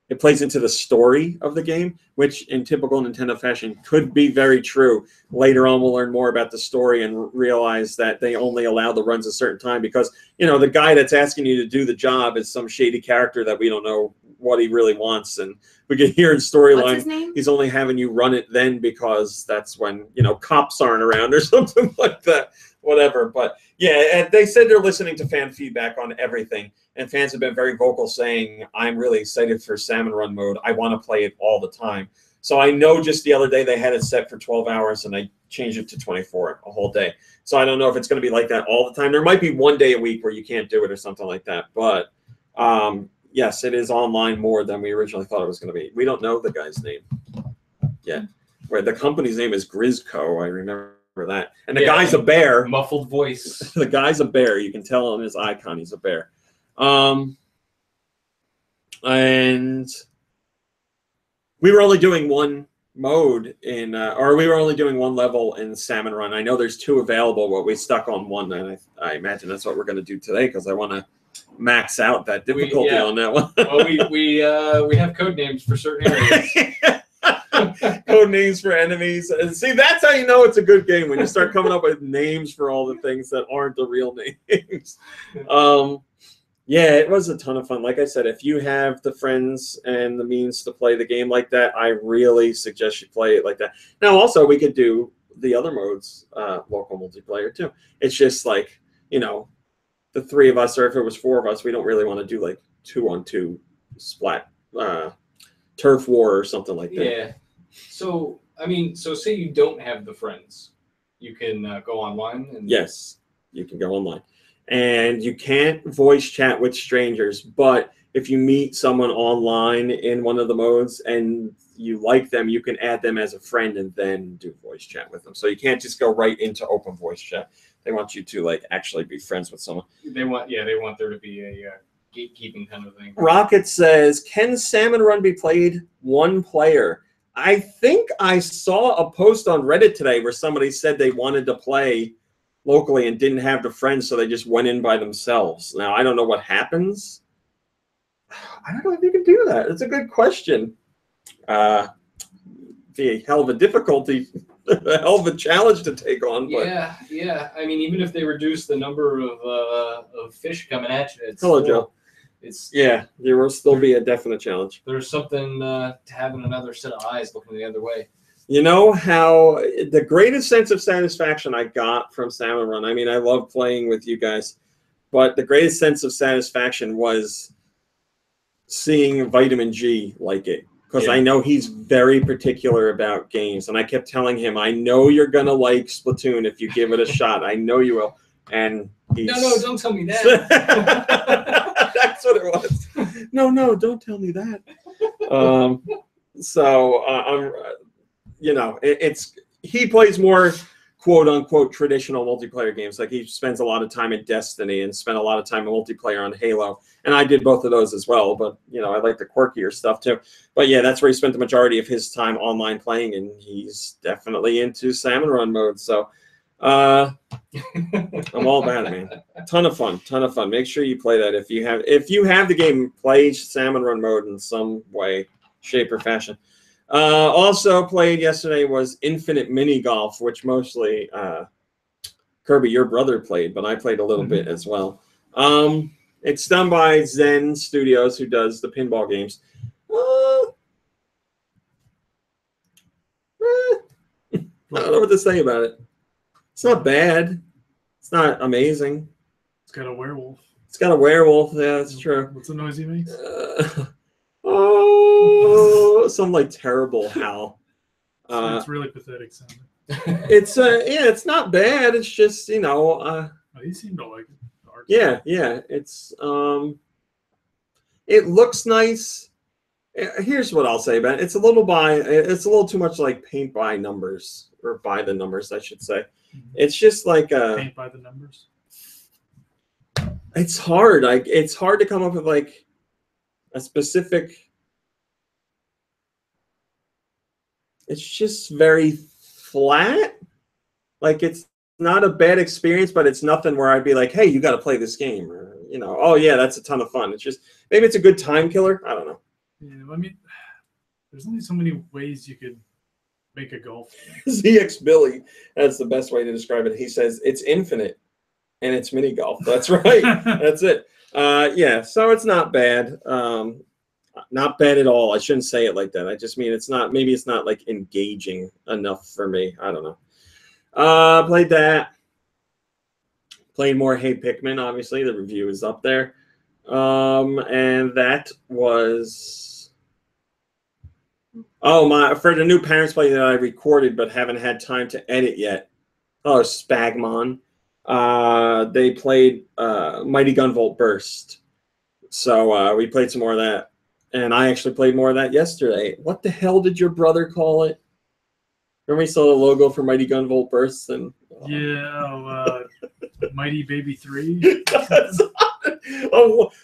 it plays into the story of the game, which in typical Nintendo fashion could be very true. Later on, we'll learn more about the story and realize that they only allow the runs a certain time because, you know, the guy that's asking you to do the job is some shady character that we don't know what he really wants. And we can hear in storyline, he's only having you run it then because that's when, you know, cops aren't around or something like that. Whatever. But yeah, they said they're listening to fan feedback on everything. And fans have been very vocal saying, I'm really excited for Salmon Run mode. I want to play it all the time. So I know just the other day they had it set for 12 hours and I changed it to 24, a whole day. So I don't know if it's going to be like that all the time. There might be one day a week where you can't do it or something like that. But yes, it is online more than we originally thought it was going to be. We don't know the guy's name yet. Where the company's name is Grizzco, I remember that. And the guy's a bear. Muffled voice. The guy's a bear. You can tell on his icon he's a bear. And we were only doing one mode in, or we were only doing one level in Salmon Run. I know there's two available, but we stuck on one, and I imagine that's what we're going to do today because I want to max out that difficulty on that one. Well, we have code names for certain areas. Code names for enemies. And see, that's how you know it's a good game, when you start coming up with names for all the things that aren't the real names. Yeah, it was a ton of fun. Like I said, if you have the friends and the means to play the game like that, I really suggest you play it like that. Now, also, we could do the other modes, local multiplayer, too. It's just like, you know, the three of us, or if it was four of us, we don't really want to do like 2-on-2 splat turf war or something like that. Yeah. So, I mean, so say you don't have the friends. You can go online? And yes, you can go online. And you can't voice chat with strangers, but if you meet someone online in one of the modes and you like them, you can add them as a friend and then do voice chat with them. So you can't just go right into open voice chat. They want you to like actually be friends with someone. They want there to be a gatekeeping kind of thing. Rocket says, can Salmon Run be played one player? I think I saw a post on Reddit today where somebody said they wanted to play locally and didn't have the friends, so they just went in by themselves. Now, I don't know what happens. I don't know if you can do that. It's a good question. Be a hell of a difficulty, a hell of a challenge to take on. But yeah. I mean, even if they reduce the number of fish coming at you, it's hello, Joe. There will still be a definite challenge. There's something to having another set of eyes looking the other way. You know how the greatest sense of satisfaction I got from Salmon Run, I mean, I love playing with you guys, but the greatest sense of satisfaction was seeing Vitamin G like it. Because I know he's very particular about games. And I kept telling him, I know you're going to like Splatoon if you give it a shot. I know you will. And he's... No, don't tell me that. That's what it was. No, don't tell me that. I'm... you know, he plays more quote unquote traditional multiplayer games. Like he spends a lot of time in Destiny and spent a lot of time in multiplayer on Halo. And I did both of those as well. But, you know, I like the quirkier stuff too. But yeah, that's where he spent the majority of his time online playing. And he's definitely into Salmon Run mode. So I'm all about it, man. Ton of fun. Make sure you play that if you have the game, play Salmon Run mode in some way, shape, or fashion. Also played yesterday was Infinite Mini Golf, which mostly Kirby, your brother, played, but I played a little bit as well. It's done by Zen Studios, who does the pinball games. I don't know what to say about it. It's not bad. It's not amazing. It's got a werewolf. Yeah, that's true. What's the noise he makes? Some like terrible howl. It's really pathetic sounding. It's not bad. It's just, you know, he seemed to like it. Yeah. It's it looks nice. Here's what I'll say about it. It's a little too much like paint by numbers, or by the numbers, I should say. It's just like paint by the numbers. It's hard. It's hard to come up with like a specific. It's just very flat. Like it's not a bad experience, but it's nothing where I'd be like, hey, you got to play this game, or, you know, oh yeah, that's a ton of fun. It's just, maybe it's a good time killer. I don't know. Yeah, I mean, there's only so many ways you could make a golf game. ZX Billy, that's the best way to describe it. He says it's infinite and it's mini golf. That's right. That's it. Yeah, so it's not bad. Not bad at all. I shouldn't say it like that. I just mean maybe it's not like engaging enough for me. I don't know. Played that. Played more Hey Pikmin, obviously. The review is up there. And that was... for the new Parents Play that I recorded but haven't had time to edit yet. Oh, Spagmon. They played Mighty Gunvolt Burst. So we played some more of that. And I actually played more of that yesterday. What the hell did your brother call it? Remember we saw the logo for Mighty Gunvolt Burst? And Mighty Baby 3?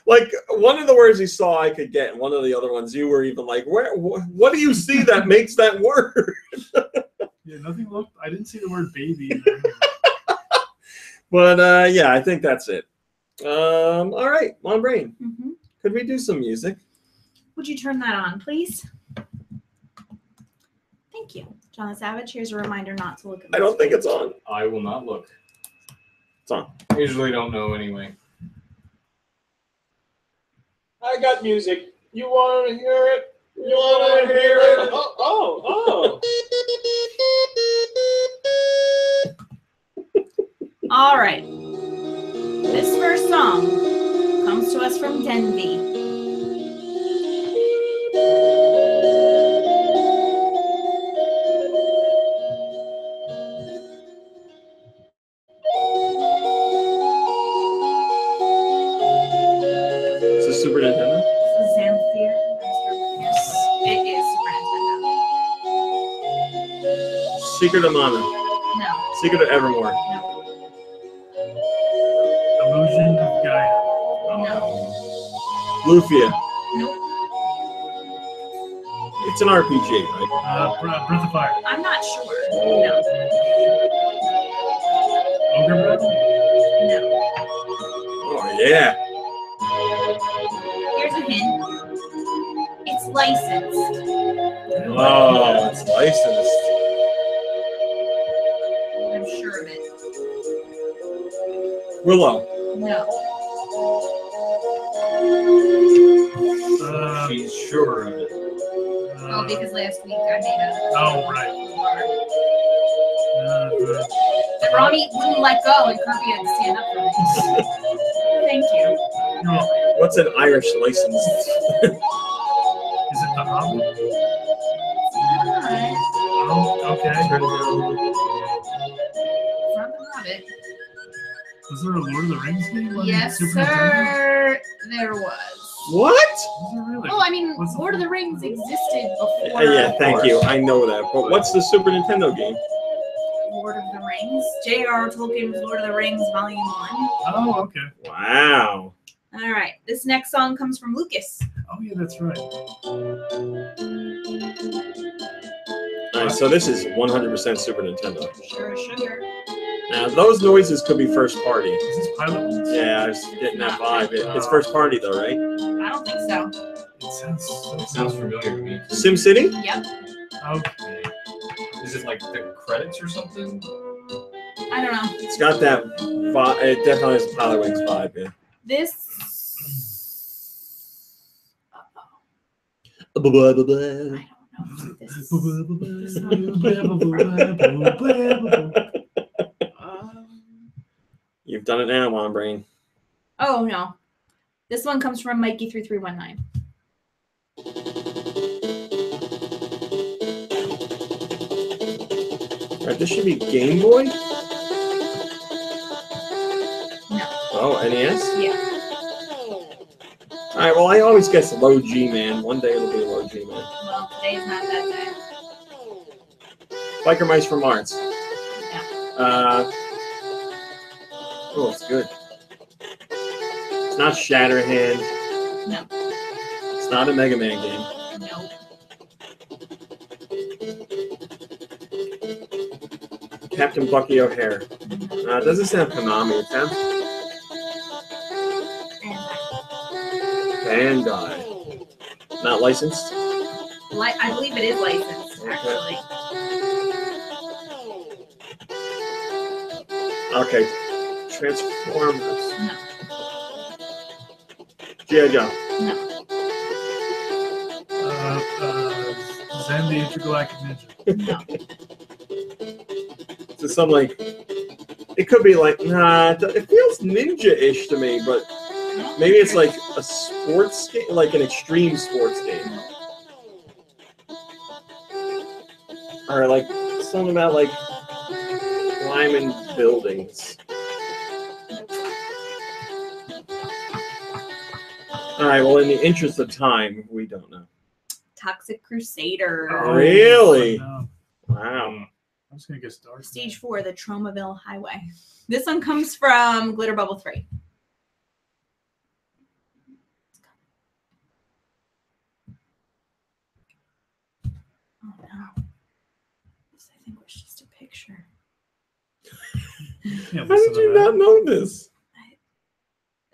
Like one of the words he saw I could get, and one of the other ones you were even like, what do you see that makes that word? Yeah, nothing looked. I didn't see the word baby. But yeah, I think that's it. All right, Mon Brain. Mm-hmm. Could we do some music? Would you turn that on, please? Thank you. John the Savage, here's a reminder not to look at I don't think it's on. I will not look. It's on. I usually don't know anyway. I got music. You want to hear it? You want to hear it? Oh. All right. This first song comes to us from Denby. Is this Super Nintendo? This is Xanthir. Yes, it is Super Nintendo. Secret of Mana. No. Secret of Evermore. No. Illusion of Gaia. No. Lufia. Nope. It's an RPG, right? Breath of Fire. I'm not sure. No. Ogre Breath? No. Oh, yeah. Here's a hint. It's licensed. Oh, it's licensed. I'm sure of it. Willow. No. She's sure of it. Oh, because last week I made a Oh, right. Ronnie wouldn't let go, and Kirby had to stand up for me. Thank you. What's an Irish license? Is it the Hobbit? Oh, okay. It's not the Hobbit. Was there a Lord of the Rings game on Yes, Super Nintendo? sir. There was. What? Was there really? Well, I mean, What's the- Lord of the Rings existed before. Yeah, thank you. I know that. But what's the Super Nintendo game? Lord of the Rings. J.R.R. Tolkien's Lord of the Rings Volume 1. Oh, okay. Wow. All right. This next song comes from Lucas. Oh, yeah, that's right. All right, so this is 100% Super Nintendo. Sure, sugar. Now, those noises could be first party. Is this Pilot Wings? Yeah, I was getting that vibe. It's first party, though, right? I don't think so. It Sounds familiar to me. SimCity? Yep. Okay. Is it like the credits or something? I don't know. It's got that vibe. It definitely has a Pilot Wings vibe, yeah. This. Blah, blah, blah, I blah. don't know. This You've done it now, Mom Brain. Oh no. This one comes from Mikey3319. All right, this should be Game Boy? No. Oh, NES? Yeah. All right, well, I always guess low G, man. One day it'll be a low G, man. Well, today's not that day. Biker Mice from Mars. No. Oh, it's good. It's not Shatterhand. No. It's not a Mega Man game. No. Captain Bucky O'Hare. It doesn't sound Konami. It sounds Bandai. Not licensed? I believe it is licensed, actually. Okay. Transformers. No. G.I. Joe. No. Zen the Intergalactic Ninja. No. So some like, it could be like, nah, it feels ninja-ish to me, but maybe it's like a sports game, like an extreme sports game. Or like something about like climbing buildings. All right, well, in the interest of time, we don't know. Toxic Crusader. Oh, really? No. Wow. I'm just going to guess Dark. Stage 4, the Tromaville Highway. This one comes from Glitter Bubble 3. Oh no. This I think was just a picture. Yeah, How did you not know this?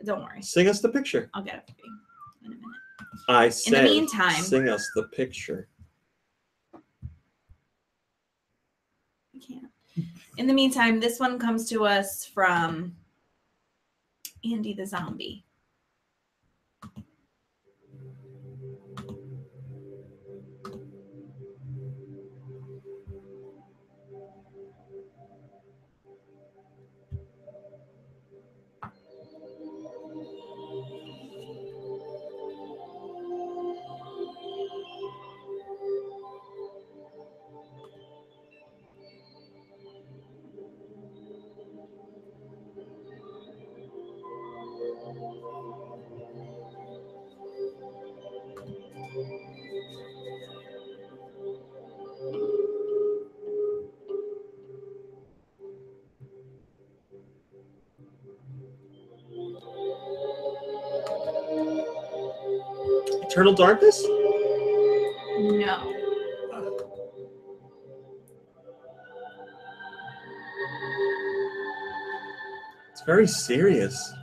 Don't worry. Sing us the picture. I'll get it for you in a minute. I said, meantime- sing us the picture. I can't. In the meantime, this one comes to us from Andy the Zombie. Eternal Darkness? No. It's very serious.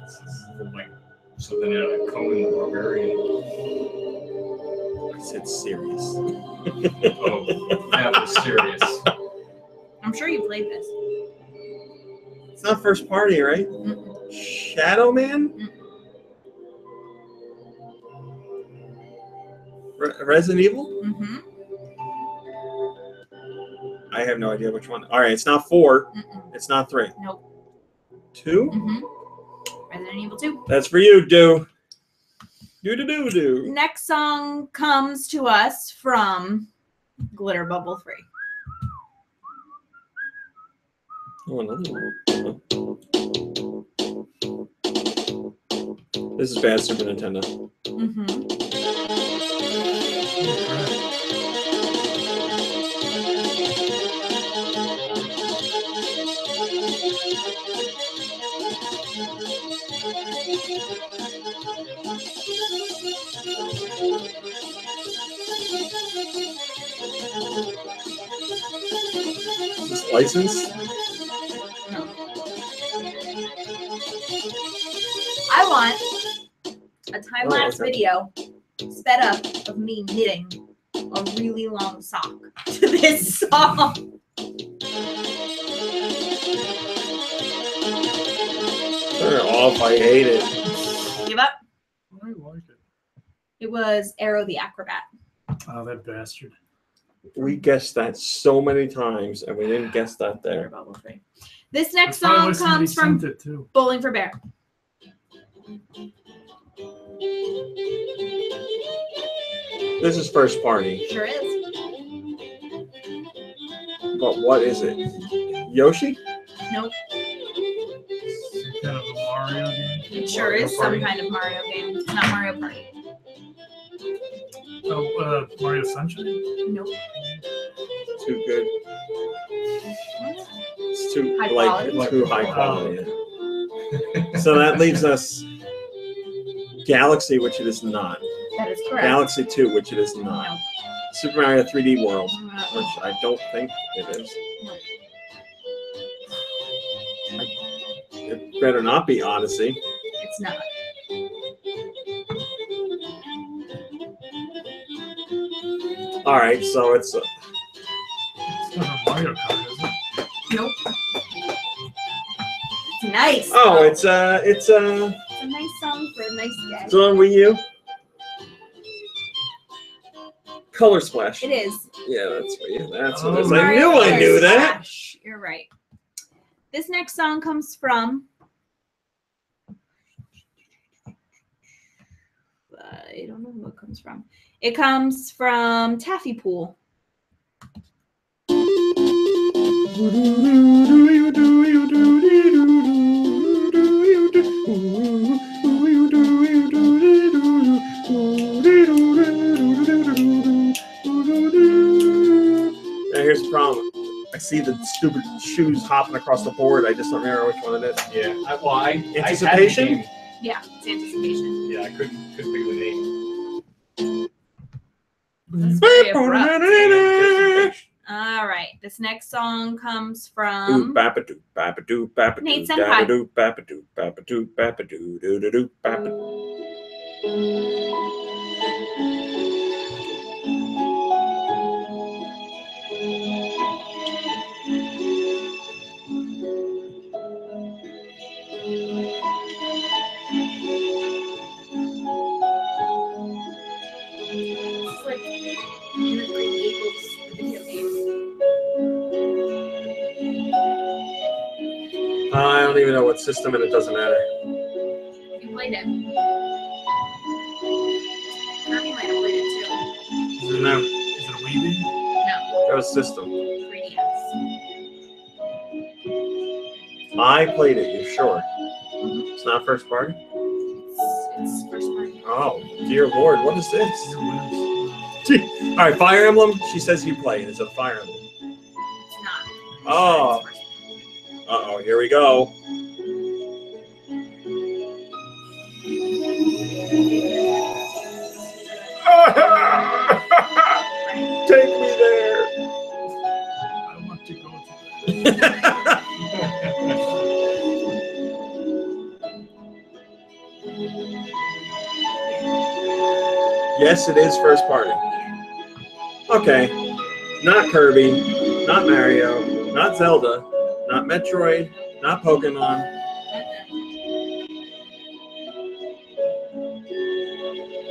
Like something out of Conan the Barbarian. I said serious. Oh, that was serious. I'm sure you played this. It's not first party, right? Mm-mm. Shadow Man? Mm-mm. Resident Evil? Mm-hmm. I have no idea which one. All right, it's not 4. It's not 3. Nope. 2? Resident Evil 2. That's for you, Do. Do. Next song comes to us from Glitter Bubble 3. Oh, another one. This is bad Super Nintendo. Is this licensed? No. I want a time-lapse video sped up of me knitting a really long sock to this song. Turn it off. I hate it. Give up. I like it. It was Arrow the Acrobat. Oh, that bastard. We guessed that so many times, and we didn't guess that Glitter there. Bubble 3. This next That's probably song why somebody comes from sent it, too. Bowling for Bear. This is first party. Sure is. But what is it? Yoshi? Nope. Some kind of a Mario game. It sure Mario is Party. some kind of Mario game. It's not Mario Party. Oh, Mario Sunshine? Nope. Too good. It's too High like quality? too high quality. So that leaves us Galaxy, which it is not. That is correct. Galaxy 2, which it is not. No. Super Mario 3D World, No. which I don't think it is. It better not be Odyssey. It's not. All right, so it's It's not a Mario Kart, is it? Nope. It's nice. oh, it's It's a nice song for a nice day. it's on Wii U. Color Splash. It is. Yeah, that's Wii U. That's what Oh, it is. I Mario knew I Color knew that. Splash. You're right. This next song comes from. I don't know who it comes from. It comes from Taffy Pool. Now here's the problem. I see the stupid shoes hopping across the board. I just don't remember which one it is. Yeah. Anticipation? I had the game. Yeah, it's Anticipation. Yeah, I couldn't think of the name. That's very abrupt. Anticipation. All right. This next song comes Ooh, from. babadoo, babadoo, babadoo, Nate Senpai. babadoo, babadoo, babadoo, babadoo, doo doo doo, babadoo. It's like in the Green Gables video game. I don't even know what system, and it doesn't matter. You played it. Kirby might have played it too. Is it a Wii game? No, Go system. 3DS. I played it. You sure? It's not first party. It's first party. Oh, dear Lord, what is this? Your wins. All right, Fire Emblem. She says you play it. Is it a Fire Emblem? It's not. Oh. It's first Uh-oh, here we go. Take me there. I want to go to Yes, it is first party. Okay. Not Kirby, not Mario, not Zelda, not Metroid, not Pokemon.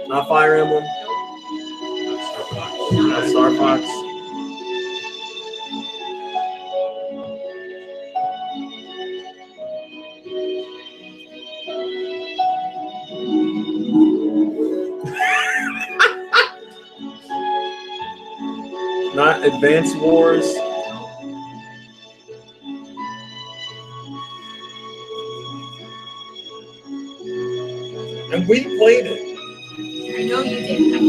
Not Fire Emblem. Not Star Fox. Not Advance Wars. And we played it. I know you did. I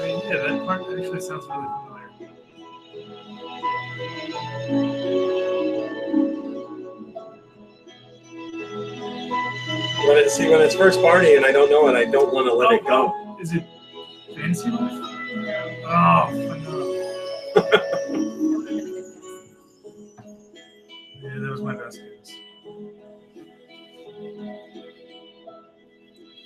mean, yeah, that part actually sounds really familiar. When it's first party and I don't know it, I don't want to let it go. Is it Fantasy Life? Oh, no. Yeah, that was my best guess.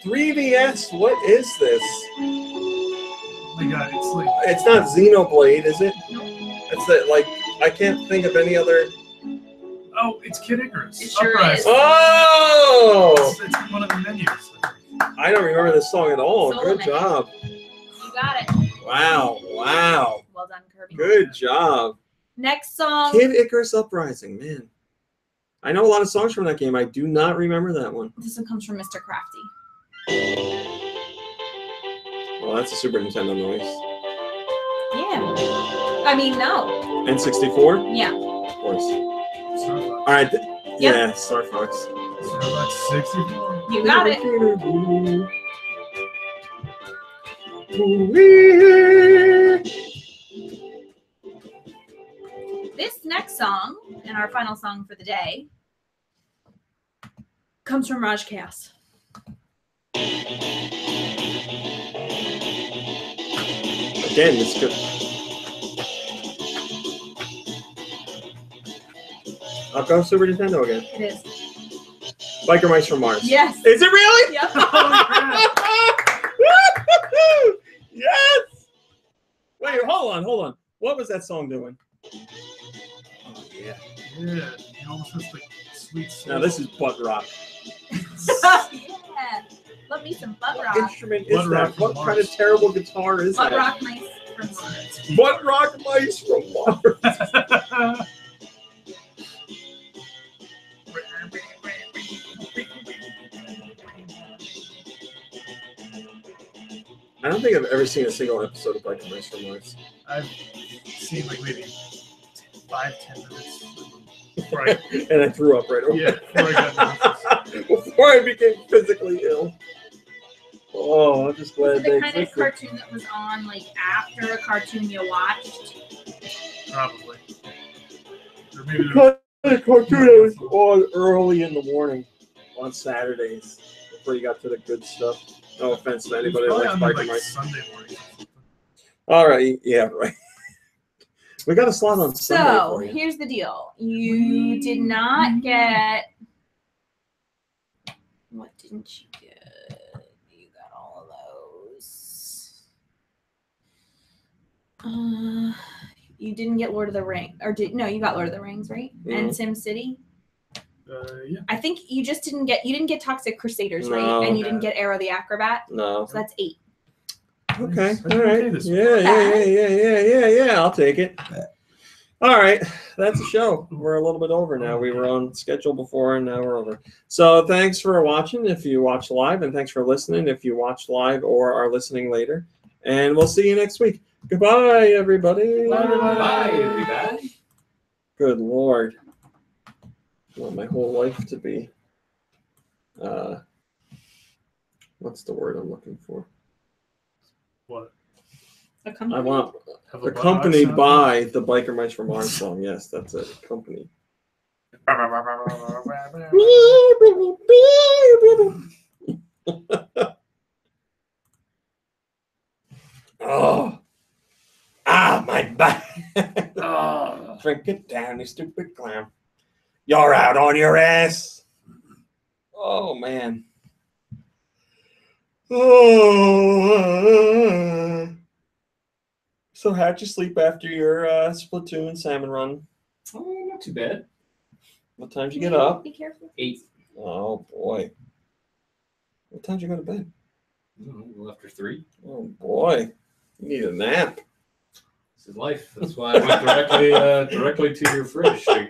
3DS, what is this? Oh my god, it's like... It's not Xenoblade, is it? It's that, like, I can't think of any other... Oh, it's Kid Icarus. It sure is. Oh! It's one of the menus. I don't remember this song at all. Soul Good Menu. job. You got it. Wow. Wow. Well done, Kirby. Good job. Next song. Kid Icarus Uprising, man. I know a lot of songs from that game. I do not remember that one. This one comes from Mr. Crafty. Well, that's a Super Nintendo noise. Yeah. I mean, no. N64? Yeah. Of course. Star Fox. All right. Yeah, Star Fox. Star Fox 64. You got it. This next song, and our final song for the day, comes from Raj Chaos. Again, it's good. I'll go Super Nintendo again. It is. Biker Mice from Mars. Yes. Is it really? Yep. Yes! Wait, hold on. What was that song doing? Oh, yeah. Yeah, it almost has like sweet soul. Now, this is butt rock. Yeah. Love me some butt What rock. instrument is Butt rock that? from What Mars. kind of terrible guitar is Butt that? rock mice from Mars. Butt rock mice from Mars. I don't think I've ever seen a single episode of Biker Mice from Mars. I've seen like maybe 5-10 minutes before I, And I threw up right away. yeah, before I got nauseous. Before I became physically ill. Oh, I'm just glad Was it they the kind of existed. cartoon that was on like after a cartoon you watched? Probably. Or maybe there The cartoon that was on early in the morning on Saturdays before you got to the good stuff. No offense to anybody that probably likes on Biker like Mice. Sunday morning. All right, yeah, right. We got a slot on Sunday. So for you. here's the deal. You did not get. What didn't you get? You got all of those. You didn't get Lord of the Rings, or no? You got Lord of the Rings, right? And SimCity. Yeah. I think you just didn't get. You didn't get Toxic Crusaders, No. right? And you didn't get Arrow the Acrobat. No. So that's 8. Okay. I did All right. okay this Yeah. I'll take it. All right. That's a show. We're a little bit over now. We were on schedule before, and now we're over. So thanks for watching if you watch live, and thanks for listening if you watch live or are listening later. And we'll see you next week. Goodbye, everybody. Bye, everybody. Good Lord. I want my whole life to be, what's the word I'm looking for? What? I want Have a accompanied box by the Biker Mice from Mars song. Yes, that's it. Accompanied. Oh. Ah, my back. Oh. Drink it down, you stupid clown. You're out on your ass. Oh, man. Oh. So how'd you sleep after your Splatoon Salmon Run? Oh, not too bad. What time did you get up? Be careful. 8. Oh, boy. What time did you go to bed? Well, after 3. Oh, boy. You need a nap. This is life. That's why I went directly to your fridge to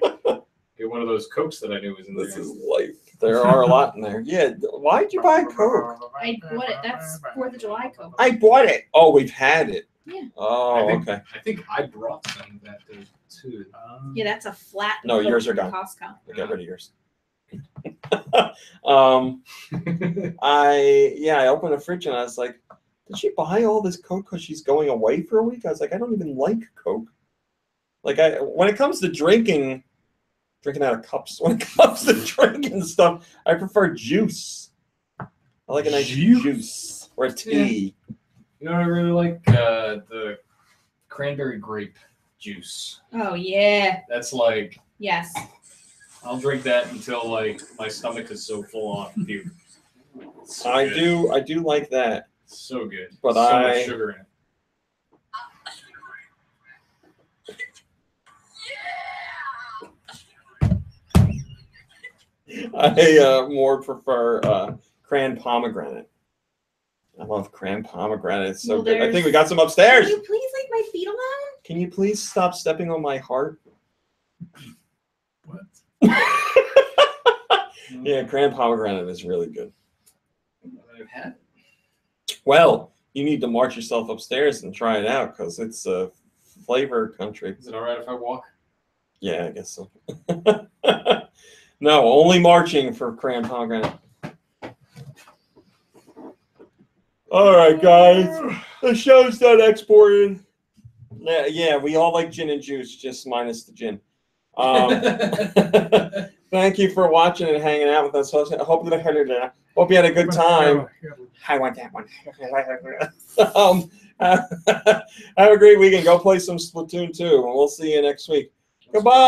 get one of those Cokes that I knew was in there. This is life. There are a lot in there. Yeah. Why'd you buy Coke? I bought it. That's 4th of July Coke. I bought it. Oh, we've had it. Yeah. Oh, okay. I think I brought some that day too. Yeah, that's a flat. No, Coke yours are from gone. Costco. I got rid of yours. I opened the fridge and I was like, did she buy all this Coke because she's going away for a week? I was like, I don't even like Coke. Like when it comes to drinking out of cups. When it comes to drinking stuff, I prefer juice. I like a nice juice or a tea. You know what I really like? The cranberry grape juice. Oh yeah. That's like. Yes. I'll drink that until like my stomach is so full on puke. So I do like that. So good. But so much sugar in it. I more prefer cran pomegranate. I love cran pomegranate. It's so good. I think we got some upstairs. Can you please leave my feet alone? Can you please stop stepping on my heart? What? Yeah, cran pomegranate is really good. I've had it. Well, you need to march yourself upstairs and try it out because it's a flavor country. Is it all right if I walk? Yeah, I guess so. No, only marching for cran pomegranate. All right, guys. The show's done exporting. Yeah, we all like gin and juice, just minus the gin. Thank you for watching and hanging out with us. I hope you had a good time. I want that one. Have a great weekend. Go play some Splatoon 2, and we'll see you next week. Goodbye.